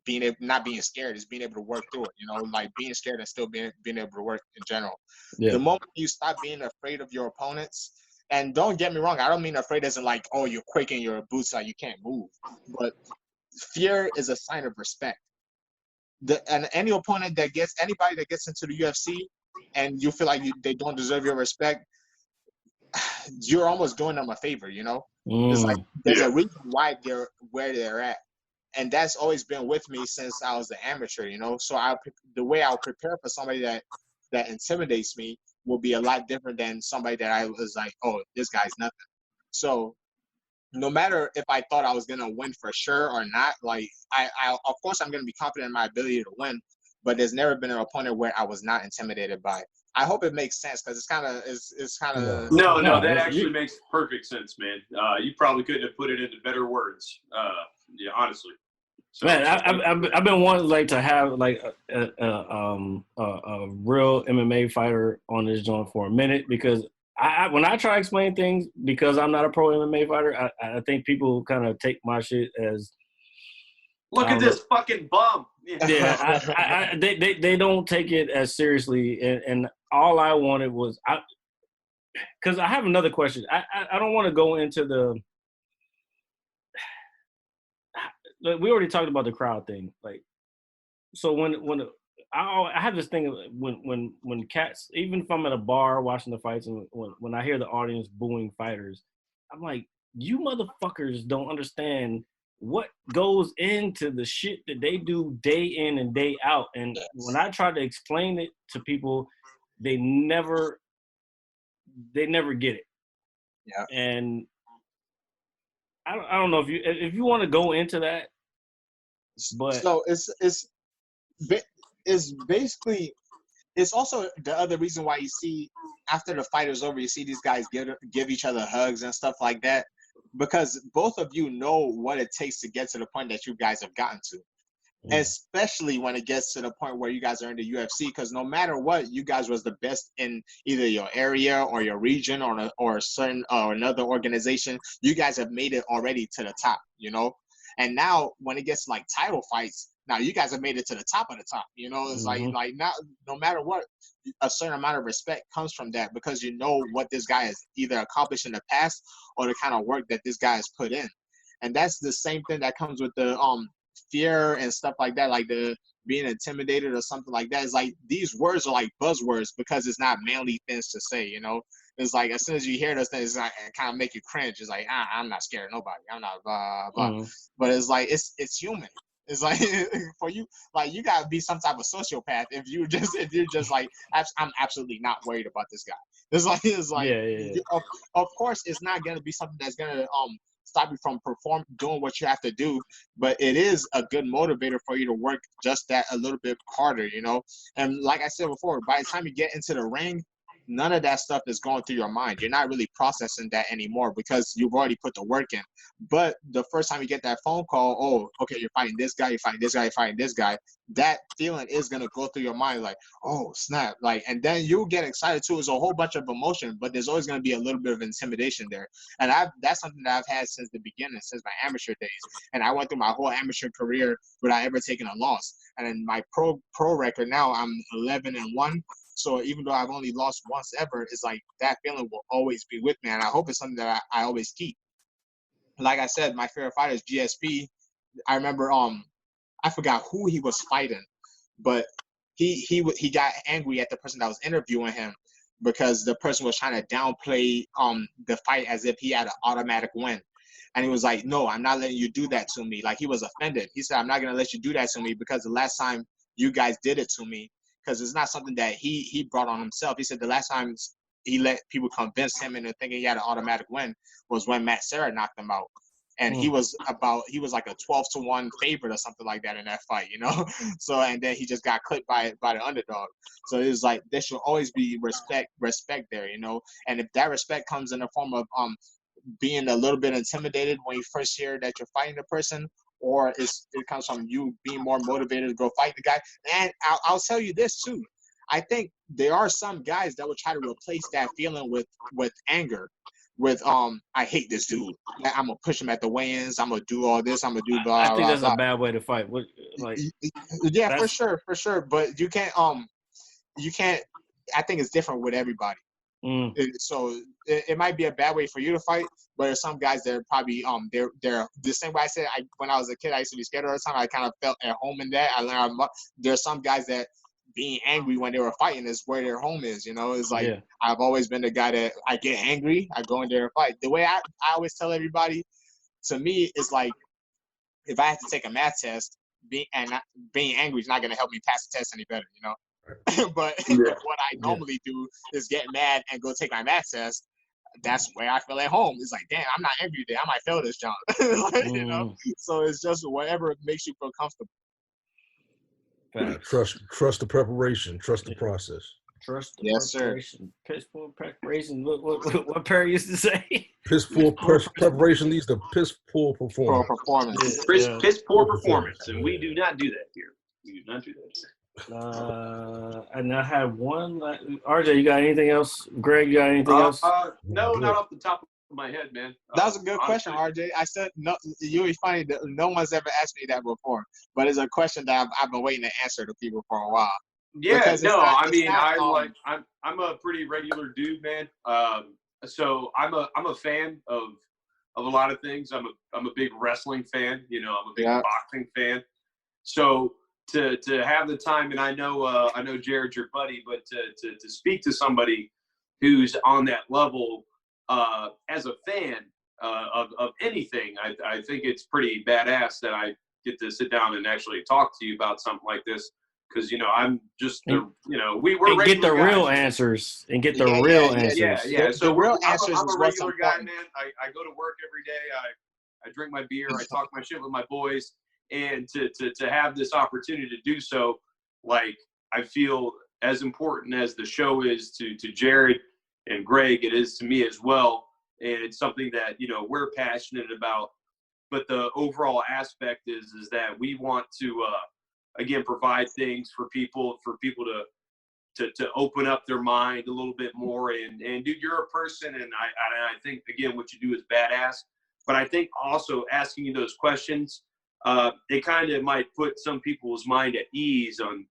being scared. It's being able to work through it. You know, like being scared and still being able to work in general. Yeah. The moment you stop being afraid of your opponents, and don't get me wrong, I don't mean afraid as in like, oh, you're quaking your boots like you can't move, but fear is a sign of respect. And any opponent anybody that gets into the UFC and you feel like they don't deserve your respect, you're almost doing them a favor, you know? It's like there's a reason why they're where they're at. And that's always been with me since I was an amateur, you know? So the way I'll prepare for somebody that intimidates me will be a lot different than somebody that I was like, oh, this guy's nothing. So no matter if I thought I was going to win for sure or not, like I of course I'm going to be confident in my ability to win, but there's never been an opponent where I was not intimidated by. I hope it makes sense because it's kind of no, that actually makes perfect sense, man. You probably couldn't have put it into better words. Yeah, honestly. So, man, I've been wanting like to have like a real MMA fighter on this joint for a minute because when I try to explain things, because I'm not a pro MMA fighter, I think people kind of take my shit as look at this fucking bum. Yeah, they don't take it as seriously, and all I wanted was because I have another question. I don't want to go into we already talked about the crowd thing, like so when I have this thing when cats, even if I'm at a bar watching the fights and when I hear the audience booing fighters, I'm like, you motherfuckers don't understand what goes into the shit that they do day in and day out. And when I try to explain it to people, they never get it. Yeah. And I don't know if you want to go into that, but so it's basically, it's also the other reason why you see after the fight is over, you see these guys give each other hugs and stuff like that, because both of you know what it takes to get to the point that you guys have gotten to. Especially when it gets to the point where you guys are in the UFC, because no matter what, you guys was the best in either your area or your region or a certain or another organization. You guys have made it already to the top, you know. And now when it gets to like title fights, now you guys have made it to the top of the top, you know. It's like now, no matter what, a certain amount of respect comes from that because you know what this guy has either accomplished in the past or the kind of work that this guy has put in. And that's the same thing that comes with the fear and stuff like that, like the being intimidated or something like that. It's like these words are like buzzwords because it's not manly things to say, you know. It's like as soon as you hear those things, it kind of make you cringe. It's like I'm not scared of nobody. I'm not blah blah. But it's like it's human. It's like for you, like you gotta be some type of sociopath if you're just like I'm absolutely not worried about this guy. It's like of course it's not gonna be something that's gonna stop you from doing what you have to do, but it is a good motivator for you to work just that a little bit harder, you know. And like I said before, by the time you get into the ring, none of that stuff is going through your mind. You're not really processing that anymore because you've already put the work in. But the first time you get that phone call, oh, okay, you're fighting this guy, you're fighting this guy, you're fighting this guy, that feeling is going to go through your mind like, oh, snap. Like, and then you'll get excited too. It's a whole bunch of emotion, but there's always going to be a little bit of intimidation there. And that's something that I've had since the beginning, since my amateur days. And I went through my whole amateur career without ever taking a loss. And in my pro record now, I'm 11-1. So even though I've only lost once ever, it's like that feeling will always be with me. And I hope it's something that I always keep. Like I said, my favorite fighter is GSP. I remember I forgot who he was fighting, but he got angry at the person that was interviewing him because the person was trying to downplay the fight as if he had an automatic win. And he was like, no, I'm not letting you do that to me. Like, he was offended. He said, I'm not going to let you do that to me because the last time you guys did it to me, because it's not something that he brought on himself. He said the last time he let people convince him into thinking he had an automatic win was when Matt Serra knocked him out. And he was like a 12-1 favorite or something like that in that fight, you know? So, and then he just got clipped by the underdog. So it was like, there should always be respect there, you know? And if that respect comes in the form of being a little bit intimidated when you first hear that you're fighting the person, or it comes from you being more motivated to go fight the guy. And I'll tell you this too. I think there are some guys that will try to replace that feeling with anger, with I hate this dude. I'm gonna push him at the weigh-ins. I'm gonna do all this. I'm gonna do blah I think blah that's blah. a bad way to fight. Like, Yeah, for sure. But you can't. I think it's different with everybody. So it might be a bad way for you to fight, but there's some guys that are probably they're the same way I said. When I was a kid, I used to be scared all the time. I kind of felt at home in that. I learned there's some guys that being angry when they were fighting is where their home is. You know, it's like I've always been the guy that I get angry, I go in there and fight. The way I always tell everybody, to me, it's like if I had to take a math test, being angry is not going to help me pass the test any better. You know. But what I normally do is get mad and go take my math test. That's where I feel at home. It's like, damn, I'm not angry today. I might fail this job. You know? So it's just whatever makes you feel comfortable. Trust the preparation. Trust the process. Trust the preparation. Piss poor preparation. What Perry used to say? Piss poor preparation leads to piss poor performance. Piss poor performance. And we do not do that here. We do not do that here. And I had one. RJ, you got anything else? Greg, you got anything else? No, not off the top of my head, man. That was a good question, RJ. I said no. You'll find that no one's ever asked me that before, but it's a question that I've been waiting to answer to people for a while. Yeah, no, I'm a pretty regular dude, man. So I'm a fan of a lot of things. I'm a big wrestling fan. You know, I'm a big boxing fan. So to have the time, and I know Jared's your buddy, but to speak to somebody who's on that level as a fan of anything, I think it's pretty badass that I get to sit down and actually talk to you about something like this. Because, you know, I'm just, we're get the real answers and get the real answers. Yeah. So the real answers I'm is a what's regular guy, important. man. I go to work every day. I drink my beer. I talk my shit with my boys. And to have this opportunity to do so, like, I feel as important as the show is to Jared and Greg, it is to me as well. And it's something that, you know, we're passionate about. But the overall aspect is that we want to, again, provide things for people to open up their mind a little bit more. And dude, you're a person, and I think, again, what you do is badass. But I think also asking you those questions, it kind of might put some people's mind at ease on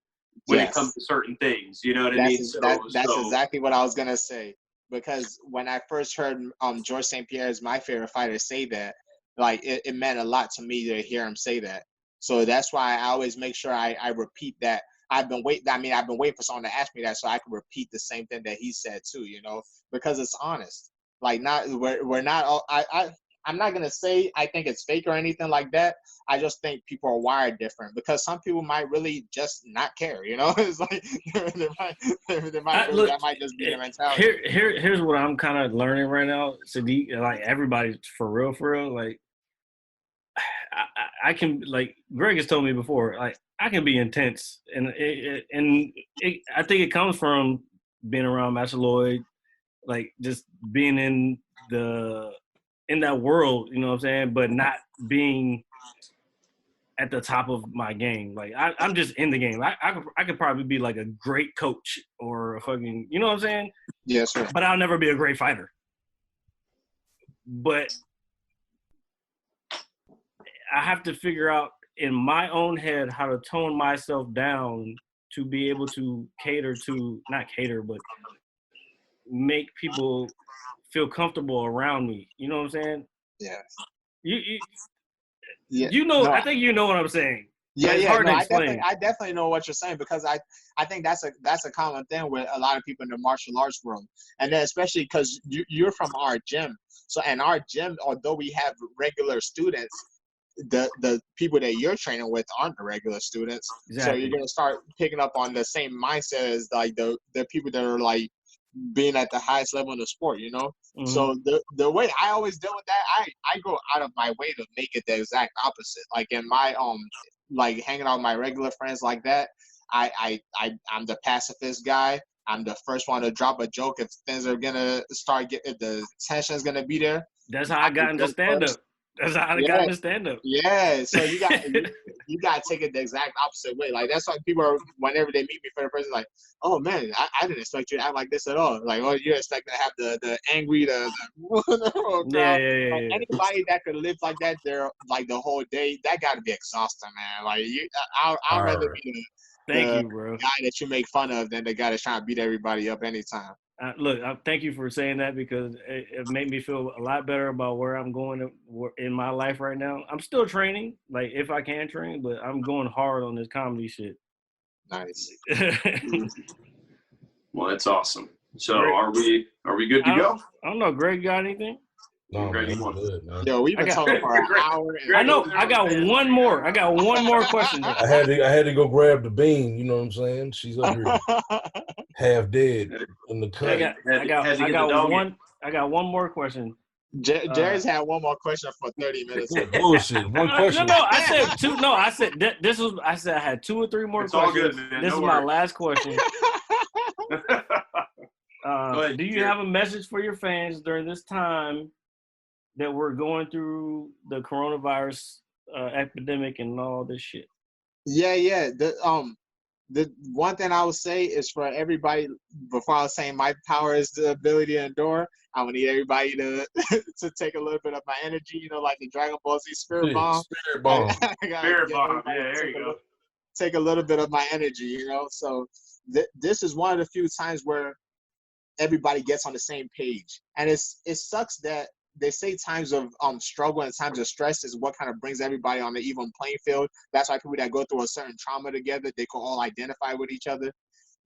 when it comes to certain things. You know what I mean? That's exactly what I was gonna say. Because when I first heard George St. Pierre is my favorite fighter say that, like it meant a lot to me to hear him say that. So that's why I always make sure I repeat that. I've been waiting for someone to ask me that so I can repeat the same thing that he said too, you know, because it's honest. Like we're not all I'm not gonna say I think it's fake or anything like that. I just think people are wired different because some people might really just not care, you know. It's like that might just be their mentality. Here's what I'm kind of learning right now, Sadiq, and like everybody for real, like I can, like Greg has told me before, like I can be intense, and I think it comes from being around Master Lloyd, like just being in that world, you know what I'm saying, but not being at the top of my game. Like I'm just in the game. I could probably be like a great coach or a fucking, you know what I'm saying? Yes, sir. But I'll never be a great fighter. But I have to figure out in my own head how to tone myself down to be able to not cater, but make people feel comfortable around me. You know what I'm saying? Yeah. You know, no, I think you know what I'm saying. Yeah, it's yeah, hard no, to explain. I definitely know what you're saying because I think that's a common thing with a lot of people in the martial arts world, and then especially because you're from our gym, so and our gym, although we have regular students, the people that you're training with aren't the regular students, Exactly. So you're gonna start picking up on the same mindset as like the people that are like being at the highest level in the sport, you know. Mm-hmm. So the way I always deal with that, I go out of my way to make it the exact opposite. Like in my like hanging out with my regular friends like that, I'm the pacifist guy. I'm the first one to drop a joke if things are gonna start getting, if the tension's gonna be there. That's how I got into stand up. That's how I got into stand up. Yeah, so you got you got to take it the exact opposite way. Like that's why people are, whenever they meet me for the first, like, oh man, I didn't expect you to act like this at all. Like, oh, you're expecting to have the angry, the yeah. Like, anybody that could live like that, they're like the whole day. That got to be exhausting, man. Like I'd rather be Thank you, bro. guy that you make fun of than the guy that's trying to beat everybody up anytime. Look, thank you for saying that because it made me feel a lot better about where I'm going in my life right now. I'm still training, like if I can train, but I'm going hard on this comedy shit. Nice. Well, that's awesome. So Greg, are we good to go? I don't know. Greg, got anything? No, Greg, man, good, man. Yo, we've been talking for an hour. I know. I got one more. I got one more question. I had to go grab the bean. You know what I'm saying? She's up here half dead in the cut. I got one more question. Jerry's had one more question for 30 minutes. Bullshit. One question. No, I said two. No, I said this was. I said I had 2 or 3 more it's questions. All good, man. This is my last question. Do you have a message for your fans during this time that we're going through the coronavirus epidemic and all this shit? Yeah. The one thing I would say is for everybody, before I was saying my power is the ability to endure, I would need everybody to to take a little bit of my energy, you know, like the Dragon Ball Z Spirit Bomb. Spirit Bomb. Spirit Bomb, yeah, there you go. Take a little bit of my energy, you know. So this is one of the few times where everybody gets on the same page. And it sucks that they say times of struggle and times of stress is what kind of brings everybody on the even playing field. That's why people that go through a certain trauma together, they can all identify with each other.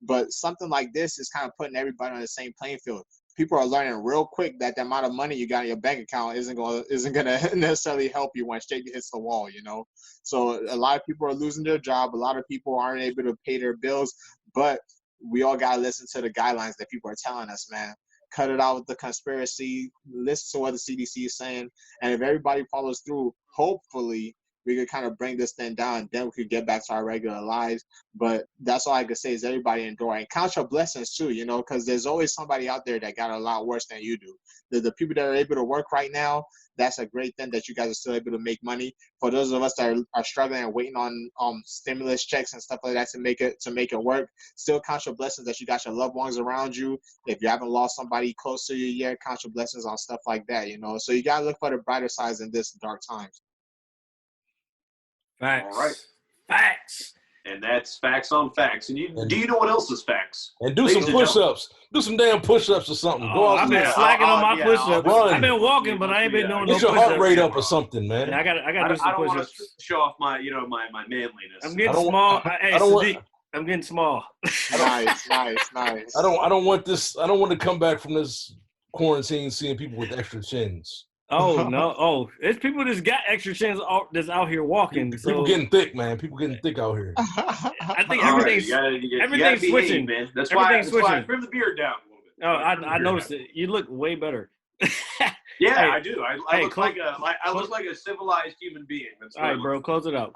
But something like this is kind of putting everybody on the same playing field. People are learning real quick that the amount of money you got in your bank account isn't gonna necessarily help you when shit hits the wall, you know. So a lot of people are losing their job. A lot of people aren't able to pay their bills. But we all gotta listen to the guidelines that people are telling us, man. Cut it out with the conspiracy, listen to what the CDC is saying, and if everybody follows through, hopefully we could kind of bring this thing down, then we could get back to our regular lives. But that's all I could say is everybody endure. And count your blessings too, you know, because there's always somebody out there that got a lot worse than you do. The people that are able to work right now, that's a great thing that you guys are still able to make money. For those of us that are struggling and waiting on stimulus checks and stuff like that to make it work, still count your blessings that you got your loved ones around you. If you haven't lost somebody close to you yet, count your blessings on stuff like that, you know. So you gotta look for the brighter sides in this dark times. Facts. All right. Facts. And that's facts on facts. And do you know what else is facts? And do some push-ups. Do some damn push-ups or something. Go I've been slacking on my push-ups. I've been walking, but I ain't been doing no push-ups. Get your heart rate up or something, man. Yeah, I got to do some push-ups. I don't want to show off my manliness. I'm getting small. Hey, Sodiq, I'm getting small. Nice. I don't want this. I don't want to come back from this quarantine seeing people with extra chins. Oh no! Oh, it's people that's got extra chins that's out here walking. People getting thick, man. People getting thick out here. I think everything's switching, man. That's why I trim the beard down a little bit. Oh, I noticed it. You look way better. Yeah, hey, I do. I look like a civilized human being. All right, bro. Close it out.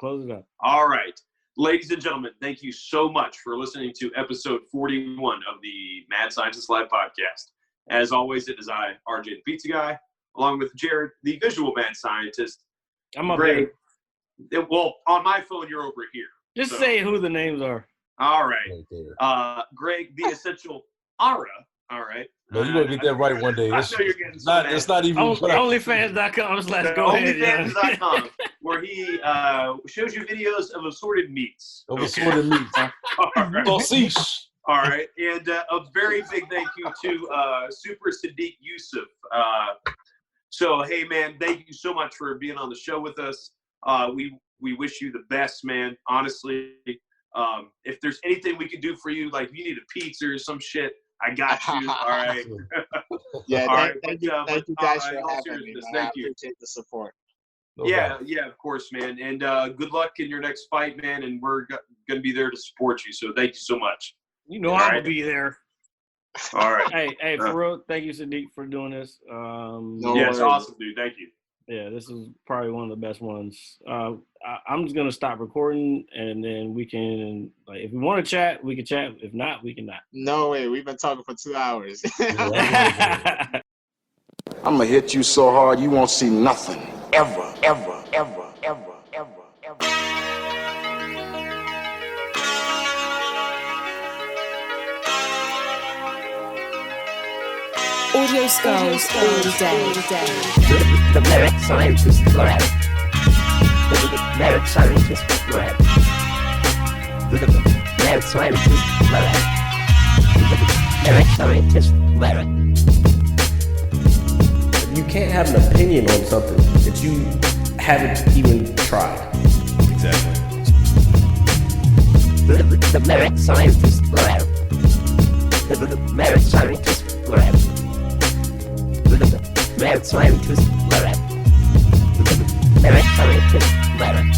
All right. Ladies and gentlemen, thank you so much for listening to episode 41 of the Mad Scientist Live podcast. As always, it is I, RJ the Pizza Guy, along with Jared, the visual mad scientist. I'm up Greg. there. Well, on my phone, you're over here. Just So- say who the names are. All right. Right there. Greg, the essential Ara. All right. No, you're gonna get that right one day. I It's, know you're getting it's not. so It's not even. Onlyfans.com/go ahead. Yeah. OnlyFans.com, where he shows you videos of assorted meats. Of assorted meats. All right. Sausage. All right. And a very big thank you to Super Sodiq Yusuff. So, hey, man, thank you so much for being on the show with us. We wish you the best, man. Honestly, if there's anything we can do for you, like if you need a pizza or some shit, I got you. All right. Yeah, All right, thank but, you guys in for all having me. seriousness, Man. I thank you. appreciate the support. No Yeah, doubt. yeah, of course, man. And good luck in your next fight, man. And we're going to be there to support you. So thank you so much. You know All I'm right. gonna be there. All right. Hey, for real, thank you, Sadiq, for doing this. No Yeah, it's worries. awesome, dude. Thank you. Yeah, this is probably one of the best ones. I'm just gonna stop recording, and then we can, like, if we want to chat, we can chat. If not, we can not. No way. We've been talking for 2 hours. Yeah. I'm gonna hit you so hard you won't see nothing. Ever, ever, ever, ever, ever, ever. Audio skulls all day. The merit scientist lab. The merit scientist lab. The merit scientist lab. The merit scientist lab. You can't have an opinion on something that you haven't even tried. Exactly. The merit scientist lab. The merit scientist lab. The merit scientist lab. The merit scientist lab.